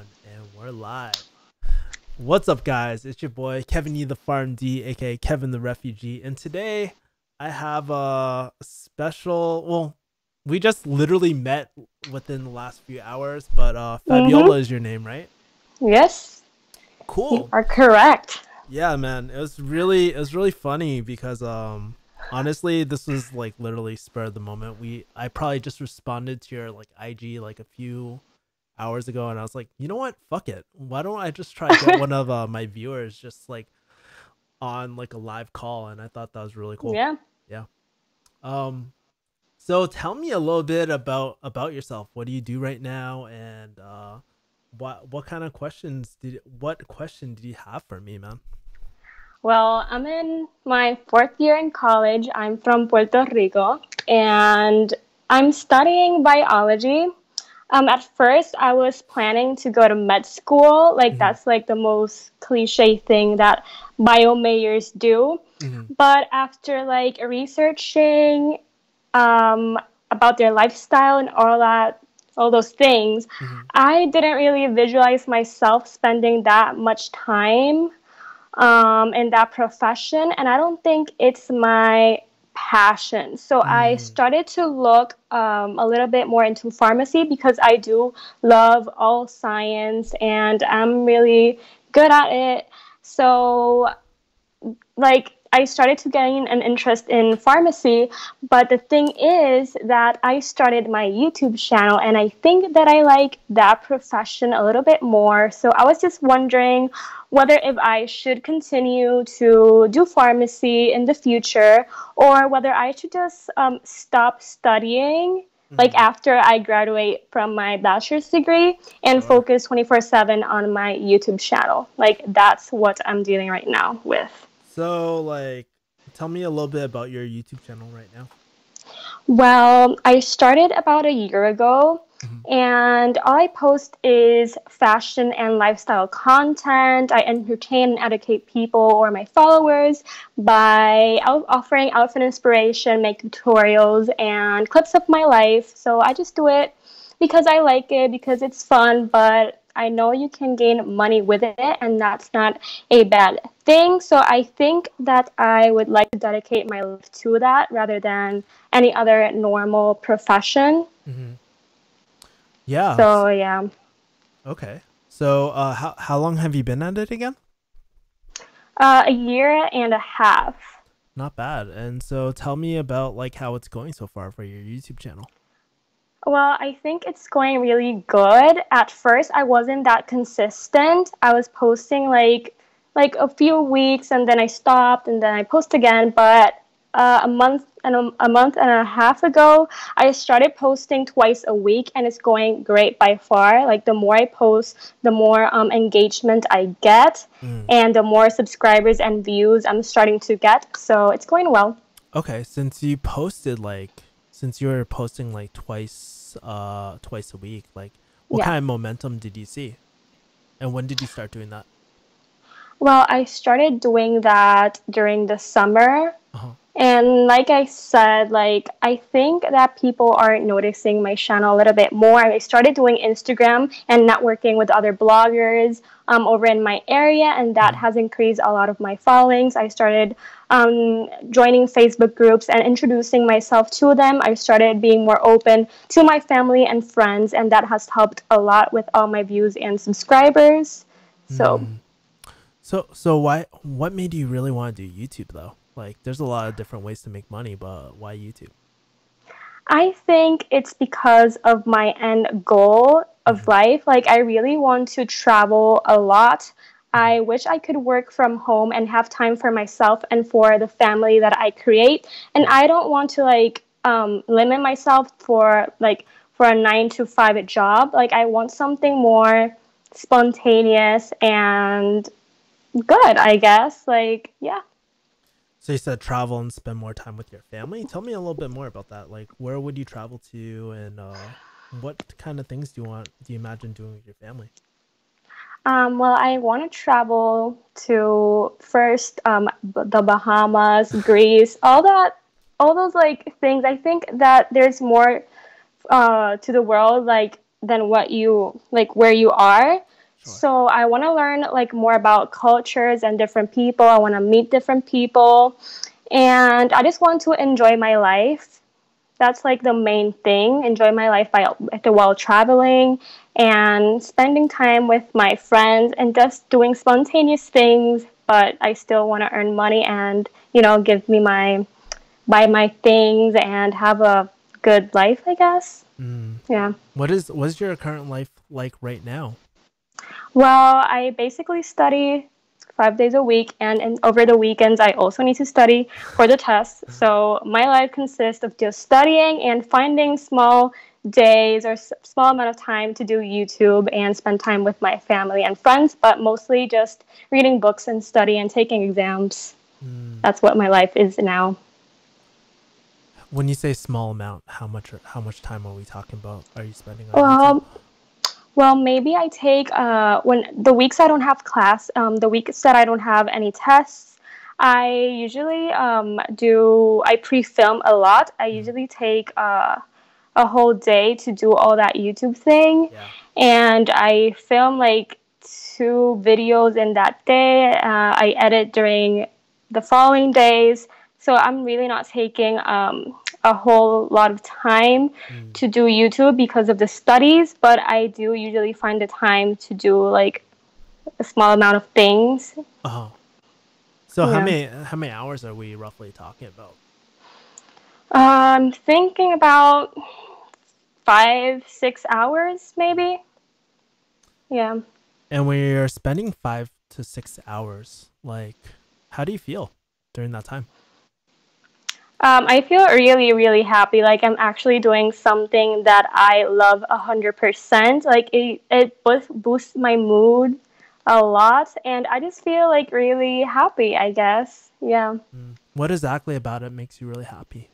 one, and we're live. What's up, guys? It's your boy Kevin E, the Farm D, aka Kevin the Refugee, and today I have a special. Well, we just literally met within the last few hours, but Mm-hmm. Fabiola is your name, right? Yes, you Cool. are correct. Yeah, man. It was really funny because honestly, this was like literally spur of the moment. I probably just responded to your like IG like a few hours ago, and I was like, you know what, fuck it, why don't I just try get one of my viewers just like on like a live call, and I thought that was really cool. Yeah. Yeah. um so tell me a little bit about yourself. What do you do right now, and what kind of what question did you have for me, man? Well, I'm in my fourth year in college. I'm from Puerto Rico and I'm studying biology. At first, I was planning to go to med school. Like, Mm-hmm. that's like the most cliche thing that bio majors do. Mm-hmm. But after like researching um, about their lifestyle and all those things, Mm-hmm. I didn't really visualize myself spending that much time in that profession, and I don't think it's my passion. So I Mm-hmm. started to look a little bit more into pharmacy because I do love all science and I'm really good at it. So like I started to gain an interest in pharmacy, but the thing is that I started my YouTube channel and I think that I like that profession a little bit more. So I was just wondering whether if I should continue to do pharmacy in the future or whether I should just stop studying like Mm-hmm. after I graduate from my bachelor's degree and Sure. focus 24/7 on my YouTube channel. Like that's what I'm dealing right now with. So like, tell me a little bit about your YouTube channel right now. Well, I started about a year ago, Mm-hmm. and all I post is fashion and lifestyle content. I entertain and educate people or my followers by offering outfit inspiration, make tutorials, and clips of my life. So I just do it because I like it, because it's fun, but I know you can gain money with it, and that's not a bad thing. So I think that I would like to dedicate my life to that rather than any other normal profession. Mm-hmm. Yeah. So yeah, Okay. So how long have you been at it again? a year and a half. Not bad. And so tell me about like how it's going so far for your YouTube channel. Well, I think it's going really good. At first, I wasn't that consistent. I was posting like a few weeks and then I stopped and then I post again. But a month and a half ago, I started posting twice a week and it's going great by far. Like the more I post, the more engagement I get Mm. and the more subscribers and views I'm starting to get. So it's going well. Okay, since you were posting like twice a week, like what Yeah. kind of momentum did you see? And when did you start doing that? Well, I started doing that during the summer. Uh-huh. And like I said, like I think that people are noticing my channel a little bit more. I started doing Instagram and networking with other bloggers over in my area, and that Mm. has increased a lot of my followings. I started joining Facebook groups and introducing myself to them. I started being more open to my family and friends, and that has helped a lot with all my views and subscribers. So Mm. So what made you really want to do YouTube though? Like there's a lot of different ways to make money, but why YouTube? I think it's because of my end goal of Mm-hmm. life. Like, I really want to travel a lot. Mm-hmm. I wish I could work from home and have time for myself and for the family that I create. And Right. I don't want to, like, limit myself for a 9 to 5 job. Like, I want something more spontaneous and good, I guess. Like, yeah. So you said travel and spend more time with your family. Tell me a little bit more about that. Like, where would you travel to, and what kind of things do you imagine doing with your family? Well, I want to travel to first the Bahamas, Greece, all those like things. I think that there's more to the world. Like than what you like where you are. Sure. So I want to learn like more about cultures and different people. I want to meet different people, and I just want to enjoy my life. That's like the main thing. Enjoy my life while traveling and spending time with my friends and just doing spontaneous things. But I still want to earn money and give me my buy my things and have a good life, I guess. Mm. Yeah. What's your current life like right now? Well, I basically study 5 days a week, and over the weekends, I also need to study for the tests. So my life consists of just studying and finding small days or small amount of time to do YouTube and spend time with my family and friends, but mostly just reading books and study and taking exams. Mm. That's what my life is now. When you say small amount, how much time are we talking about? Are you spending on YouTube? Well, Well, maybe I take when the weeks I don't have class, the weeks that I don't have any tests, I usually I pre-film a lot. I Mm. usually take a whole day to do all that YouTube thing, Yeah. and I film like 2 videos in that day. I edit during the following days, so I'm really not taking a whole lot of time Mm. to do YouTube because of the studies, but I do usually find the time to do like a small amount of things. Oh. So how Yeah. many how many hours are we roughly talking about? I'm thinking about 5, 6 hours, maybe. Yeah. And when you're spending 5 to 6 hours, like, how do you feel during that time? I feel really, really happy. Like I'm actually doing something that I love 100%. Like it boosts my mood a lot, and I just feel like really happy, I guess. Yeah. Mm. What exactly about it makes you really happy?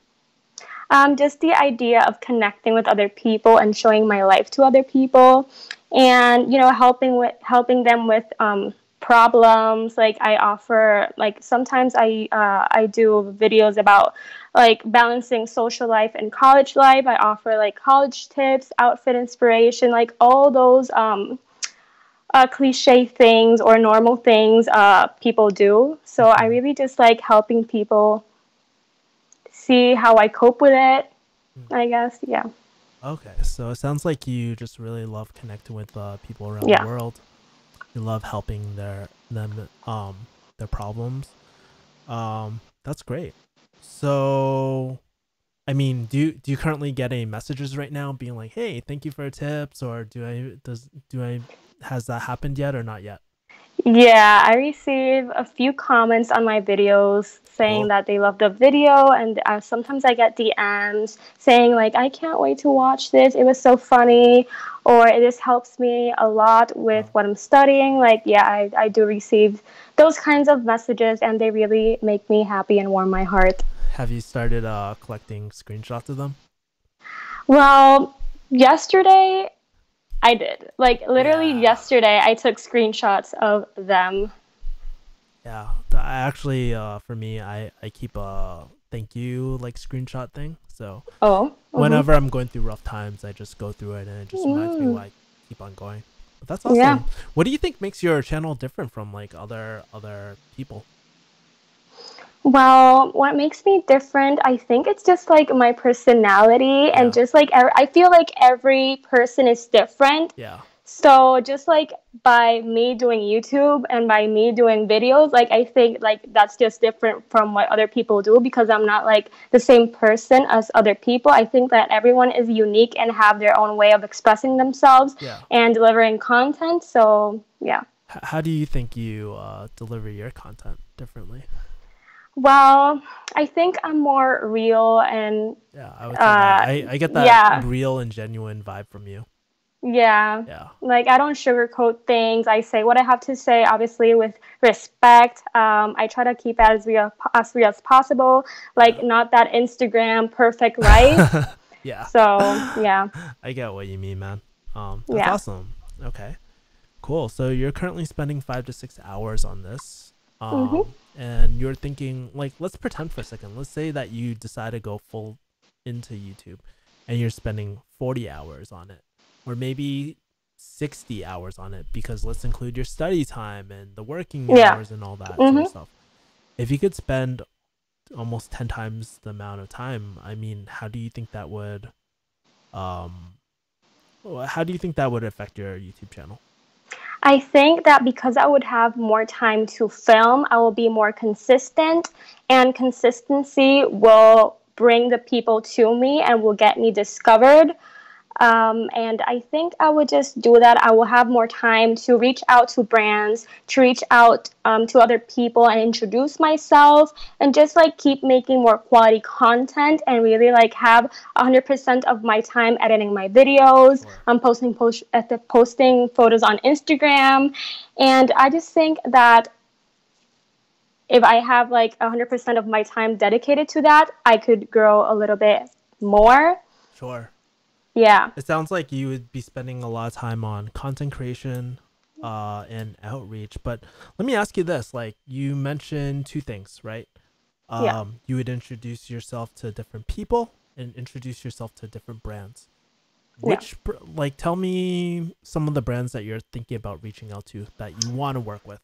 Just the idea of connecting with other people and showing my life to other people, and helping them with problems. Like I offer, like sometimes I do videos about like balancing social life and college life. I offer like college tips, outfit inspiration, like all those cliche things or normal things people do. So I Mm-hmm. really just like helping people see how I cope with it, Mm. I guess. Yeah. Okay, so it sounds like you just really love connecting with people around the Yeah. world. You love helping their problems. That's great. So, I mean, do you currently get any messages right now being like, "Hey, thank you for your tips," or do I has that happened yet or not yet? Yeah, I receive a few comments on my videos saying Cool. that they love the video, and sometimes I get DMs saying like, "I can't wait to watch this. It was so funny," or "This helps me a lot with Oh. what I'm studying." Like, yeah, I do receive those kinds of messages, and they really make me happy and warm my heart. Have you started collecting screenshots of them? Well, yesterday I did. Like, literally Yeah. yesterday, I took screenshots of them. Yeah. I actually for me I keep a thank you like screenshot thing. So Oh, whenever I'm going through rough times, I just go through it and it just reminds me mm, why I keep on going. But that's yeah. awesome. What do you think makes your channel different from like other people? Well, what makes me different, I think it's just like my personality, and Yeah. just like I feel like every person is different. Yeah. So just like by me doing YouTube and by me doing videos, like I think like that's just different from what other people do because I'm not like the same person as other people. I think that everyone is unique and have their own way of expressing themselves Yeah. and delivering content. So, yeah. How do you think you deliver your content differently? Well, I think I'm more real and Yeah, I would say that. I get that yeah, real and genuine vibe from you. yeah. Yeah. Like I don't sugarcoat things. I say what I have to say, obviously with respect. I try to keep it as real as possible. Like not that Instagram perfect life. Yeah. Yeah. So yeah, I get what you mean, man. That's yeah. awesome. Okay. Cool. So you're currently spending 5 to 6 hours on this. Mhm. And you're thinking like let's pretend for a second. Let's say that you decide to go full into YouTube and you're spending 40 hours on it. or maybe 60 hours on it, because let's include your study time and the working Yeah. hours and all that sort of Mhm. stuff. If you could spend almost 10 times the amount of time, I mean, how do you think that would um how do you think that would affect your YouTube channel? I think that because I would have more time to film, I will be more consistent, and consistency will bring the people to me and will get me discovered. And I think I would just do that. I will have more time to reach out to brands, to reach out to other people and introduce myself, and just like keep making more quality content and really like have 100% of my time editing my videos, Sure. posting photos on Instagram. And I just think that if I have like 100% of my time dedicated to that, I could grow a little bit more. Sure. Yeah. It sounds like you would be spending a lot of time on content creation and outreach. But let me ask you this, like you mentioned two things, right? Yeah. You would introduce yourself to different people and introduce yourself to different brands. Yeah. Like, tell me some of the brands that you're thinking about reaching out to that you want to work with.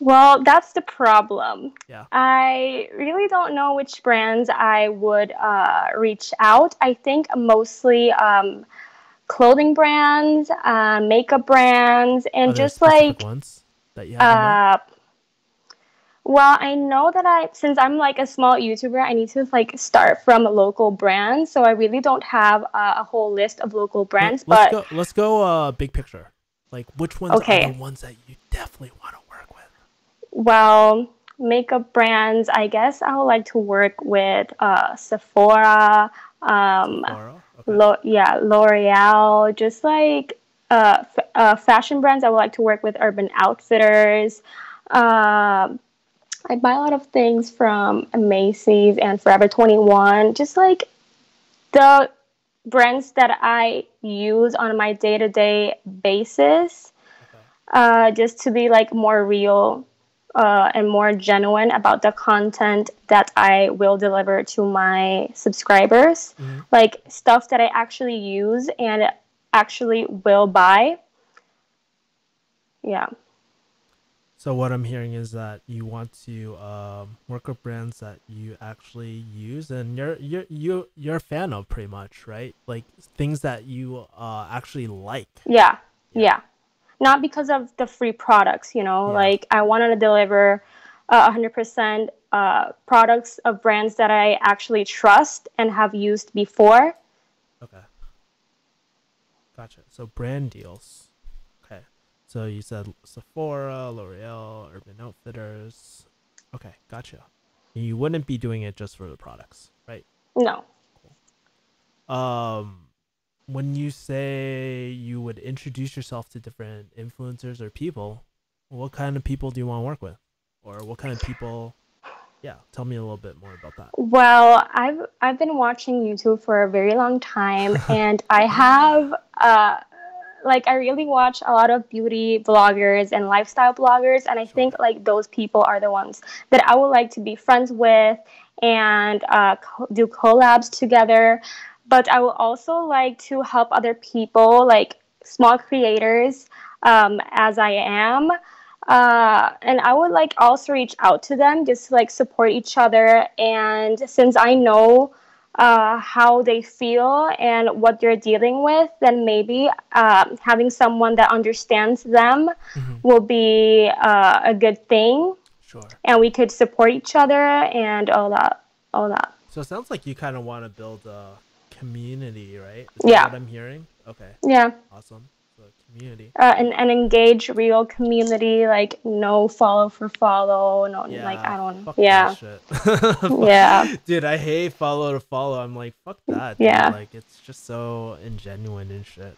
Well, that's the problem. Yeah. I really don't know which brands I would reach out. I think mostly clothing brands, makeup brands, Are and there just specific like, ones that you have in mind? uh, well, I know that since I'm like a small YouTuber, I need to like start from local brands. So I really don't have a whole list of local brands, Let's but go. Let's go. Big picture. Like, which ones are the okay. ones that you definitely want to work with? Well, makeup brands, I guess I would like to work with Sephora, um, Sephora. Okay. Yeah, L'Oreal, just like fashion brands. I would like to work with Urban Outfitters. Uh, I buy a lot of things from Macy's and Forever 21, just like the brands that I use on my day to day basis, Okay. just to be like more real and more genuine about the content that I will deliver to my subscribers. Mm-hmm. Like stuff that I actually use and actually will buy. Yeah. So what I'm hearing is that you want to work with brands that you actually use and you're a fan of, pretty much, right? Like things that you actually like. Yeah. Yeah. Yeah. Not because of the free products, Yeah. like I wanted to deliver 100% products of brands that I actually trust and have used before. Okay. Gotcha. So brand deals. Okay. So you said Sephora, L'Oreal, Urban Outfitters. Okay, gotcha. You wouldn't be doing it just for the products, right? No. Cool. When you say you would introduce yourself to different influencers or people, what kind of people do you want to work with? Or what kind of people? Yeah, tell me a little bit more about Well, I've been watching YouTube for a very long time, that. and I have like I really watch a lot of beauty bloggers and lifestyle bloggers, and I Sure. think like those people are the ones that I would like to be friends with and do collabs together. But I would also like to help other people, like small creators, as I am. And I would like also reach out to them just to like support each other. And since I know how they feel and what they're dealing with, then maybe having someone that understands them Mm-hmm. will be a good thing. Sure. And we could support each other and all that. All that. So it sounds like you kind of want to build a community, right? Is that Yeah. what I'm hearing? Okay. Yeah. Awesome. So community. And engage real community, like no follow for follow, no, like Yeah, I don't, fuck that yeah, shit. yeah, Dude, I hate follow to follow. I'm like, fuck that, dude. yeah, Like, it's just so ingenuine and shit.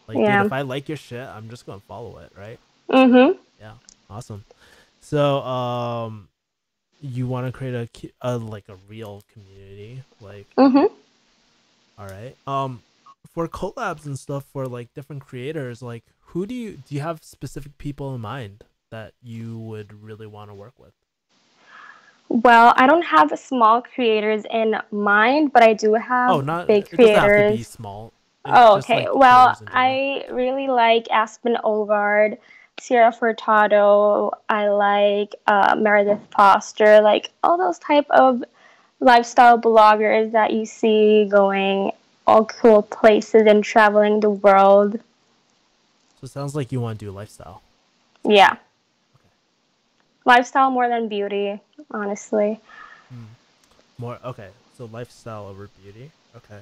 Like, dude, yeah. if I like your shit, I'm just gonna follow it, right? Mhm. Yeah, awesome. So, you want to create a like a real community, like, Mhm. all right. For collabs and stuff for like different creators, like, who do you have specific people in mind that you would really want to work with? Well, I don't have small creators in mind, but I do Oh, have not big it doesn't have to be creators. small. Oh, just okay. like Well, creators in general? I really like Aspen Ovard, Sierra Furtado. I like Meredith Foster, like all those type of lifestyle bloggers that you see going all cool places and traveling the world. So it sounds like you want to do lifestyle. Yeah, Okay. lifestyle more than beauty, honestly. Hmm. More okay. So lifestyle over beauty. Okay.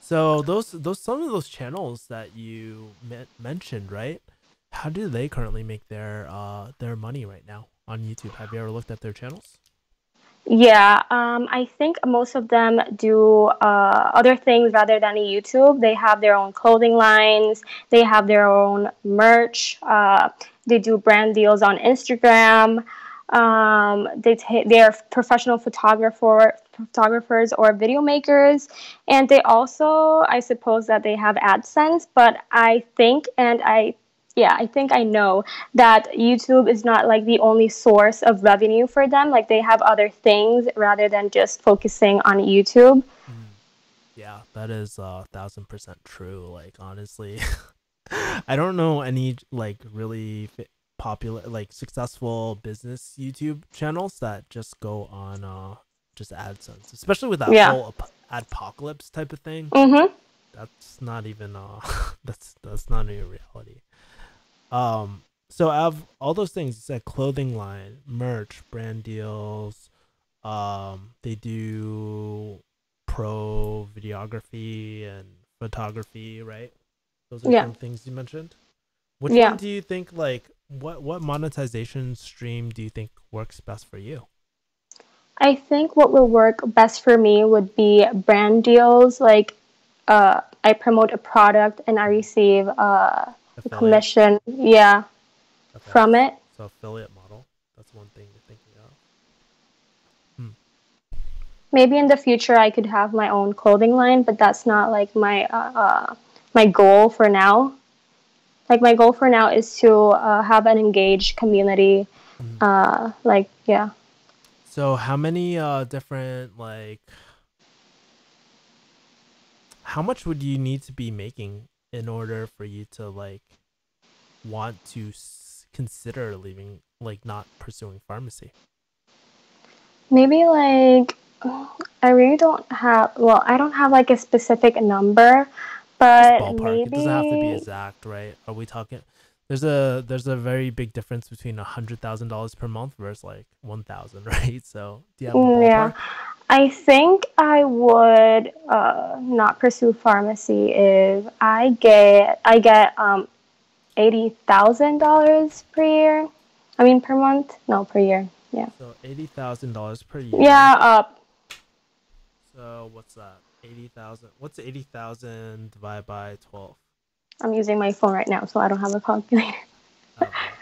So those some of those channels that you mentioned, right? How do they currently make their money right now on YouTube? Have you ever looked at their channels? Yeah, I think most of them do other things rather than YouTube. They have their own clothing lines, they have their own merch, they do brand deals on Instagram. They are professional photographers or video makers, and they also, I suppose, that they have AdSense. But I think, and I yeah, I think I know that YouTube is not like the only source of revenue for them. Like they have other things rather than just focusing on YouTube. Mm. Yeah, that is 1,000% true. Like honestly, I don't know any like really popular, like successful business YouTube channels that just go on just AdSense, especially with that Yeah. whole adpocalypse type of thing. Mhm. That's not even that's not even reality. So out of all those things, it's a clothing line, merch, brand deals. They do pro videography and photography, right? Those are Yeah. some things you mentioned. Which one Yeah. do you think like what monetization stream do you think works best for you? I think what will work best for me would be brand deals. Like, I promote a product and I Mm. receive a Affiliate. commission. Yeah, Okay. from it. So affiliate model. That's one thing you're thinking of. Hmm. Maybe in the future I could have my own clothing line, but that's not like my goal for now. Like my goal for now is to have an engaged community. Hmm. Like yeah. So how many different like how much would you need to be making in order for you to like want to consider leaving, like not pursuing pharmacy? Maybe like I really don't have. Well, I don't have like a specific number, Just but ballpark. It doesn't have to be maybe exact, right? Are we talking? There's a very big difference between $100,000 per month versus like 1,000, right? So do you have a yeah. ballpark? I think I would not pursue pharmacy if I get $80,000 per year. I mean per month? No, per year. Yeah. So $80,000 per year. Yeah. So what's that? 80,000. What's 80,000 divided by 12? I'm using my phone right now, so I don't have a calculator. I have like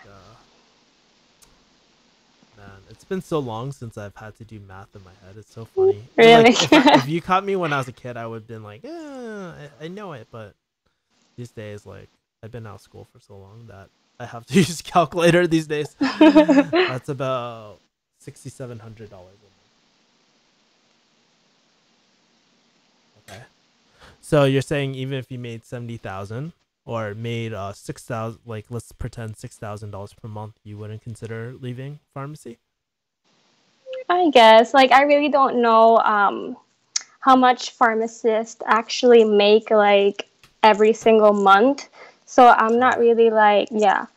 man, it's been so long since I've had to do math in my head. It's so funny. Really? Like if you caught me when I was a kid, I would have been like, I know it. But these days, like I've been out of school for so long that I have to use a calculator these days. That's about $6,700 a month. Okay. So you're saying even if you made 70,000 or made 6,000, like let's pretend $6,000 per month, you wouldn't consider leaving pharmacy? I guess. Like, I really don't know how much pharmacists actually make, like, every single month. So I'm not Sure. really like, yeah.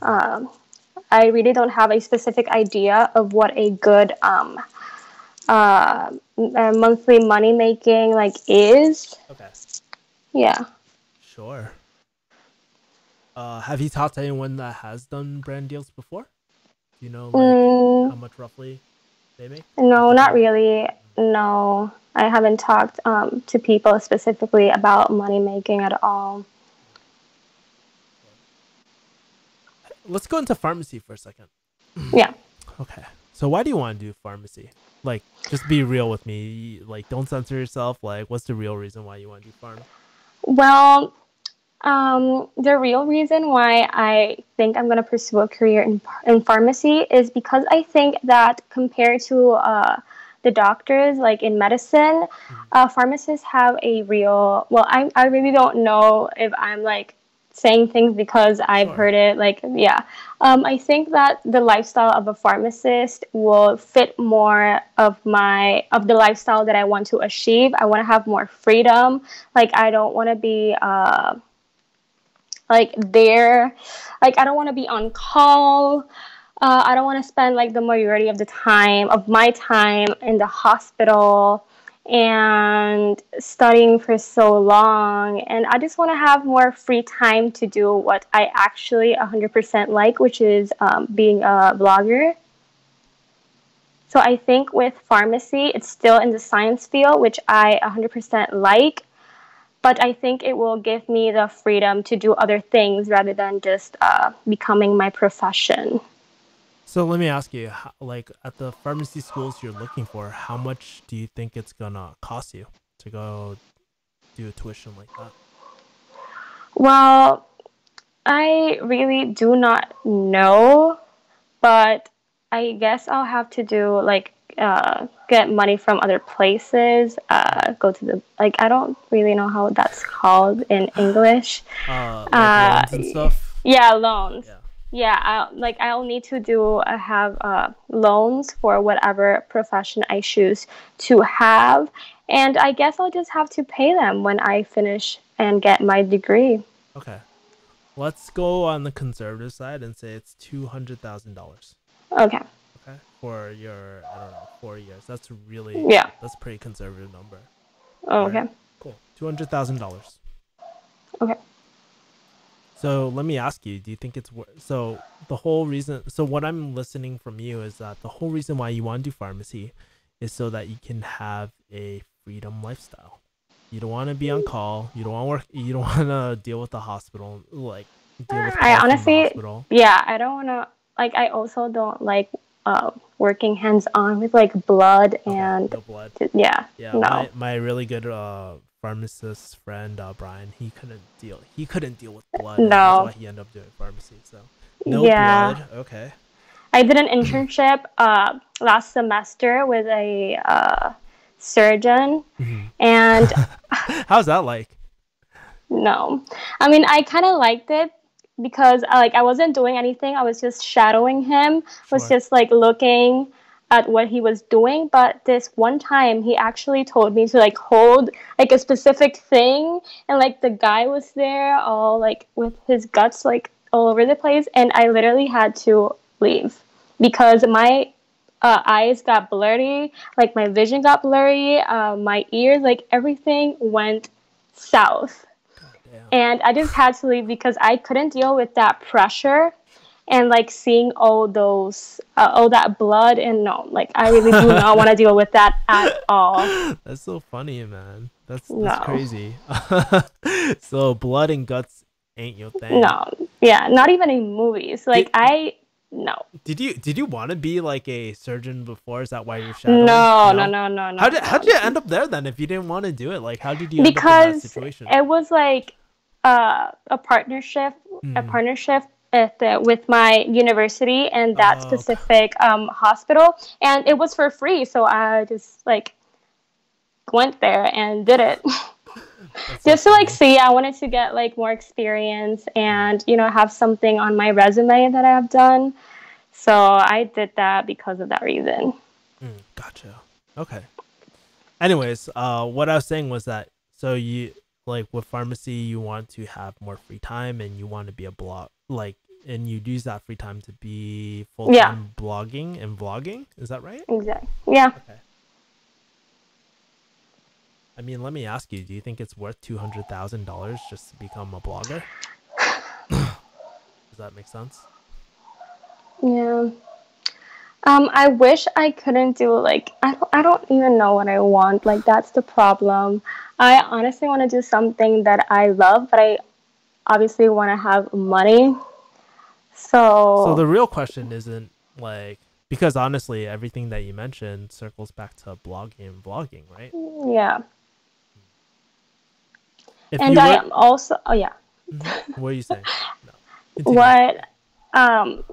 Mm-hmm. Um, I really don't have a specific idea of what a good monthly money making, like, is. Okay. Yeah. Sure. Have you talked to anyone that has done brand deals before? Do you know like Mm, how much roughly they make off no, the not top? really. No, I haven't talked to people specifically about money making at all. Sure. Let's go into pharmacy for a second. Yeah. Okay. So why do you want to do pharmacy? Like, just be real with me. Like, don't censor yourself. Like, what's the real reason why you want to do pharm? Well, the real reason why I think I'm going to pursue a career in pharmacy is because I think that compared to the doctors, like in medicine, Mhm. pharmacists have a real, well, I really don't know if I'm like saying things because I've Sure. heard it. Like, yeah. I think that the lifestyle of a pharmacist will fit more of the lifestyle that I want to achieve. I want to have more freedom. Like, I don't want to be like there. Like, I don't want to be on call. I don't want to spend like the majority of the time of my time in the hospital and studying for so long. And I just want to have more free time to do what I actually 100% like, which is being a blogger. So I think with pharmacy, it's still in the science field, which I 100% like, but I think it will give me the freedom to do other things rather than just becoming my profession. So let me ask you, like at the pharmacy schools you're looking for, how much do you think it's gonna cost you to go do a tuition like that? Well, I really do not know, but I guess I'll have to do like get money from other places. Go to the like I don't really know how that's called in English. Like Uh, loans and stuff. yeah, loans. Yeah. Yeah, I'll need to do have loans for whatever profession I choose to have, and I guess I'll just have to pay them when I finish and get my degree. Okay. Let's go on the conservative side and say it's $200,000. Okay. Okay. For your, I don't know, 4 years. Yeah. That's a pretty conservative number. All right. Okay. Cool. $200,000. Okay. So let me ask you, do you think it's worth, so the whole reason, so what I'm listening from you is that the whole reason why you want to do pharmacy is so that you can have a freedom lifestyle. You don't want to be on call. You don't want to work. You don't want to deal with the hospital, like deal with I calls from the honestly, hospital. yeah, I don't want to, like, I also don't like working hands on with like blood Okay, and, no blood. yeah, Yeah, no. my really good pharmacist friend Brian, he couldn't deal with blood, and that's why No. he ended up doing pharmacy. So no Yeah. blood. Okay. I did an internship last semester with a surgeon, Mhm. and How's that like? no, I mean I kind of liked it because like I wasn't doing anything. I was just shadowing him. Was Sure. just like looking at what he was doing. But this one time, he actually told me to like hold like a specific thing, and like the guy was there all like with his guts like all over the place, and I literally had to leave because my eyes got blurry, like my vision got blurry, my ears, like everything went south. God damn. And I just had to leave because I couldn't deal with that pressure and like seeing all that blood. And no, like I really do not want to deal with that at all. That's so funny, man. That's No, crazy. So blood and guts ain't your thing. no, yeah, not even in movies. Did Like I, no, did you want to be like a surgeon before? Is that why you're shadowing? no, no, No. no, no, How no, did no, how'd you no. end up there then if you didn't want to do it? Like how did you end up in that Because situation? it was like a partnership, a Hmm. partnership with my university and that Oh, specific hospital, and it was for free. So I just like went there and did it. that's so Just to like funny. see, I wanted to get like more experience Mm, and have something on my resume that I have done. So I did that because of that reason. gotcha. Okay. Anyways, what I was saying was that so you like with pharmacy, you want to have more free time and you want to be a blog like and you use that free time to be full Yeah, time blogging and vlogging. Is that right? exactly. Yeah. Okay. I mean, let me ask you: do you think it's worth $200,000 just to become a blogger? Does that make sense? Yeah. I wish I couldn't do like I don't even know what I want. Like that's the problem. I honestly want to do something that I love, but I obviously want to have money. So So the real question isn't like because honestly, everything that you mentioned circles back to blogging and vlogging, right? yeah, If and you I were, am also yeah. what are you saying? No, continue. What um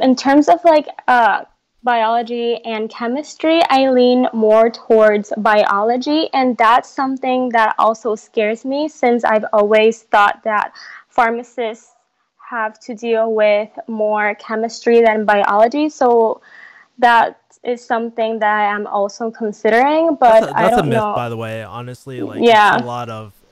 in terms of like biology and chemistry, I lean more towards biology, and that's something that also scares me since I've always thought that pharmacists have to deal with more chemistry than biology. So that is something that I am also considering, but I That's a don't myth, know. by the way. Honestly, like Yeah,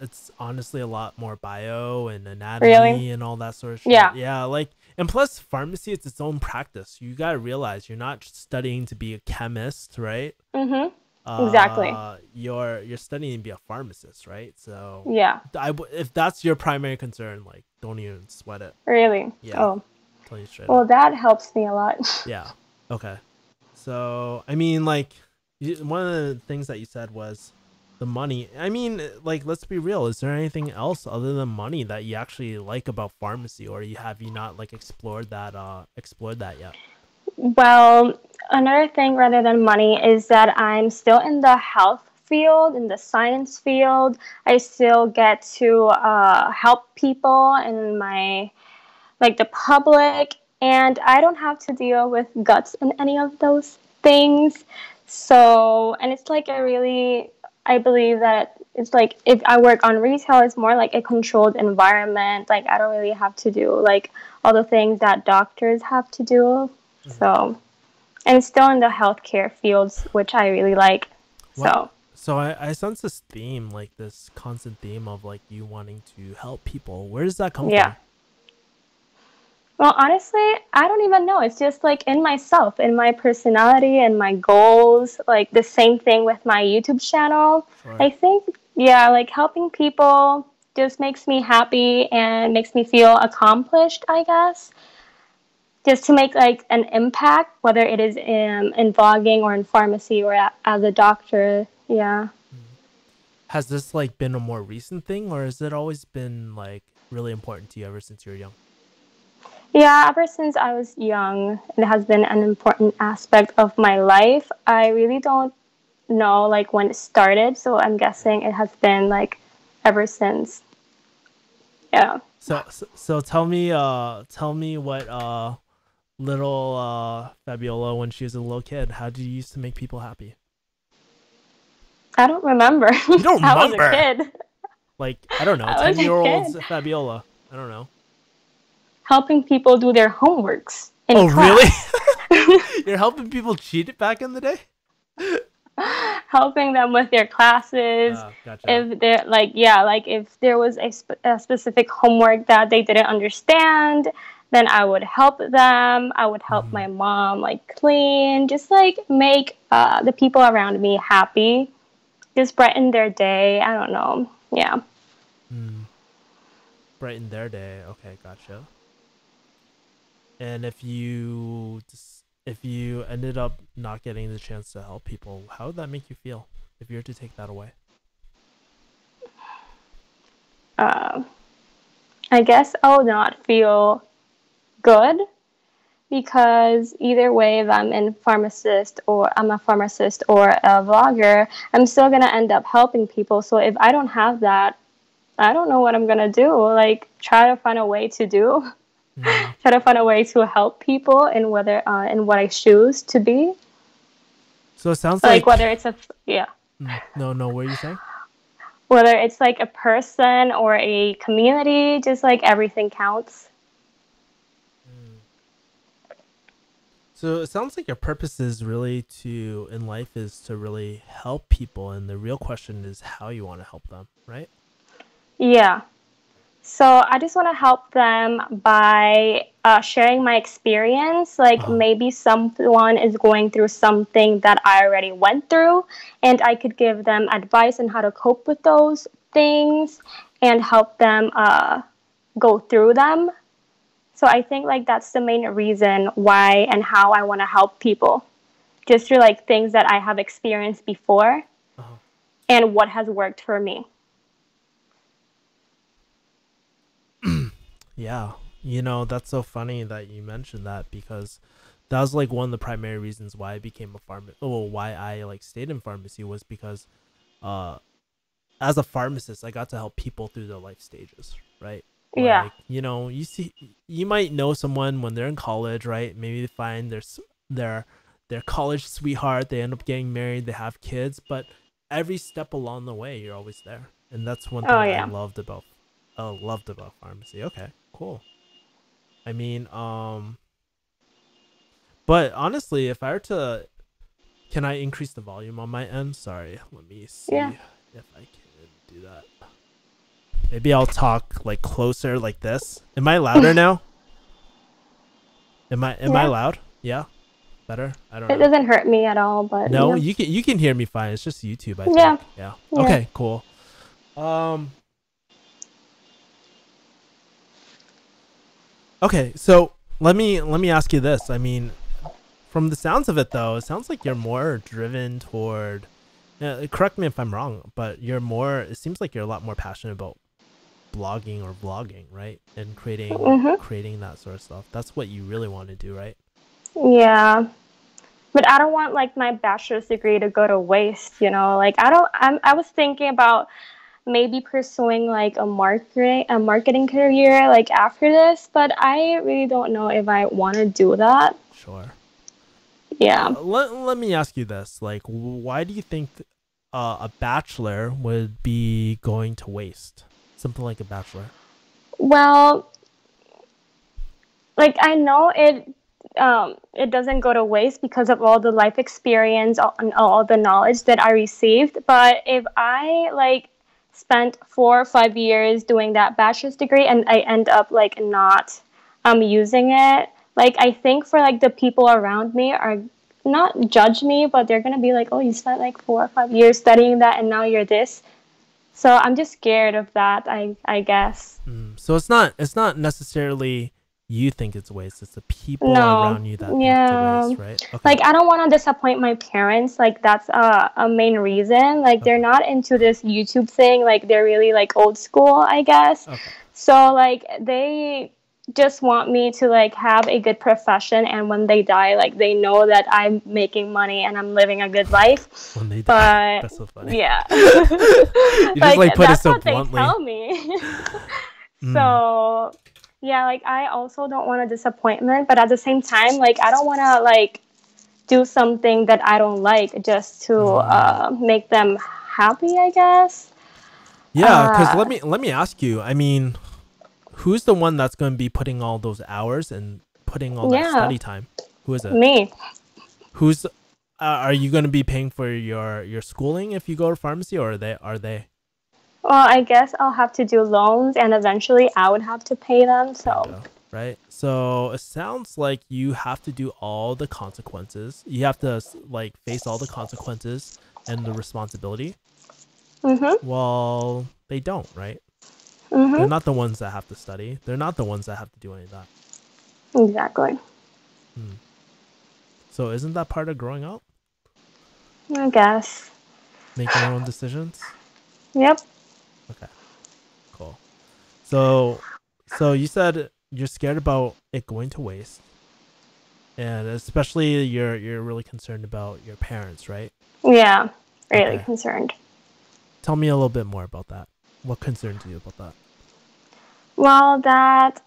it's honestly a lot more bio and really? anatomy and all that sort of shit. Yeah. Yeah, like, and plus pharmacy, it's its own practice. You gotta realize you're not studying to be a chemist, right? Mhm. Exactly. You're studying to be a pharmacist, right? So Yeah. if that's your primary concern, like, don't even sweat it. Really. Yeah, Oh. tell you straight Well, up. that helps me a lot. Yeah. Okay. So, I mean, like, one of the things that you said was the money. I mean, like, let's be real. Is there anything else other than money that you actually like about pharmacy, or you not like explored that yet? Well, another thing rather than money is that I'm still in the health field, in the science field. I still get to help people in my, like, the public, and I don't have to deal with guts in any of those things. So, and it's like a really, I believe that it's like if I work on retail, it's more like a controlled environment. Like, I don't really have to do like all the things that doctors have to do. Mm-hmm. So, and still in the healthcare fields, which I really like. What? So, So I sense this theme, like this constant theme of like you wanting to help people. Where does that come yeah. from? Well, honestly, I don't even know. It's just like in myself, in my personality and my goals. Like the same thing with my YouTube channel. Sure. I think, yeah, like helping people just makes me happy and makes me feel accomplished, I guess. Just to make like an impact, whether it is in vlogging or in pharmacy or as a doctor. Yeah. Mm. Has this like been a more recent thing, or has it always been like really important to you ever since you were young? Yeah, ever since I was young, it has been an important aspect of my life. I really don't know like when it started, so I'm Yeah. guessing it has been like ever since. Yeah. So tell me what little Fabiola, when she was a little kid, how did you used to make people happy? I don't remember. You don't I was a remember? kid. Like, I don't know, I was 10 a year olds kid Fabiola. I don't know. helping people do their homeworks in Oh, really? class. You're helping people cheat back in the day? Helping them with their classes. Gotcha. If they're like, yeah, like if there was a specific homework that they didn't understand, then I would help them. I would help Mm-hmm. my mom like clean, just like make the people around me happy, just brighten their day. I don't know. Yeah. Mm. Brighten their day. Okay, gotcha. And if you ended up not getting the chance to help people, how would that make you feel if you were to take that away? Uh, I guess I would not feel good because either way, if I'm a pharmacist or a vlogger, I'm still gonna end up helping people. So if I don't have that, I don't know what I'm gonna do. Like try to find a way to do, Mm-hmm. try to find a way to help people in whether in what I choose to be. So it sounds Like like whether it's a yeah, no. What are you saying? whether it's like a person or a community, just like everything counts. Mm. So it sounds like your purpose is really to in life is to really help people, and the real question is how you want to help them, right? Yeah. So I just want to help them by sharing my experience. Like Oh. maybe someone is going through something that I already went through, and I could give them advice on how to cope with those things and help them go through them. So I think like that's the main reason why and how I want to help people, just through like things that I have experienced before Oh. and what has worked for me. Yeah. You know, that's so funny that you mentioned that because that was like one of the primary reasons why I became a pharmacist. Well, why I like stayed in pharmacy was because uh as a pharmacist, I got to help people through their life stages, right? Yeah. Like, you might know someone when they're in college, right? Maybe they find their their college sweetheart, they end up getting married, they have kids, but every step along the way, you're always there, and that's one Oh thing I yeah. loved about pharmacy. Okay, cool. I mean, but honestly, if I were to, can I increase the volume on my end? Sorry, let me Yeah. see if I can do that. Maybe I'll talk like closer, like this. Am I louder now? Am I Yeah. loud? Yeah, better. I don't It know. doesn't hurt me at all, but No, yeah. you can hear me fine. It's just YouTube, I Yeah. think. Yeah. Yeah. Okay. Cool. Um. Okay. So let me ask you this. I mean, from the sounds of it, though, it sounds like you're more driven toward. Correct me if I'm wrong, but you're more. It seems like you're a lot more passionate about blogging or vlogging, right? And creating Mhm. creating that sort of stuff. That's what you really want to do, right? Yeah. But I don't want like my bachelor's degree to go to waste, you know? Like I don't I was thinking about maybe pursuing like a marketing career like after this, but I really don't know if I want to do that. Sure. Yeah. Let me ask you this: like, why do you think a bachelor would be going to waste? Something like a bachelor. Well, like I know it doesn't go to waste because of all the life experience and all the knowledge that I received. But if I like spent 4 or 5 years doing that bachelor's degree and I end up like not using it, like I think for like the people around me are not judge me, but they're gonna be like, oh, you spent like 4 or 5 years studying that and now you're this. So I'm just scared of that. I guess. So it's not necessarily you think it's a waste. It's the people No, around you that think it's a yeah. waste, right? Okay. Like, I don't want to disappoint my parents. Like, that's a main reason. Like, they're Okay. not into this YouTube thing. Like, they're really, like, old school, I guess. Okay. So, like, they just want me to, like, have a good profession. And when they die, like, they know that I'm making money and I'm living a good life. When they die, But, that's so funny. yeah. You just like put it That's so what they bluntly. tell me. Mm. So yeah, like I also don't want a disappointment, but at the same time, like I don't want to like do something that I don't like just to make them happy, I guess. Yeah, because Uh, let me ask you. I mean, who's the one that's going to be putting all those hours and putting all that yeah, study time? Who is it? me. Who's are you going to be paying for your schooling if you go to pharmacy, or are they Well, I guess I'll have to do loans, and eventually I would have to pay them. So, bingo, right? So it sounds like you have to do all the consequences. You have to like face all the consequences and the responsibility. mhm, Well, they don't, right? They're mhm, not the ones that have to study. They're not the ones that have to do any of that. exactly. Hmm. So isn't that part of growing up? I guess. Making your own decisions? Yep. Okay, cool. So you said you're scared about it going to waste, and especially you're really concerned about your parents, right? Yeah, really Okay. concerned. Tell me a little bit more about that. What concerns you about that? Well, that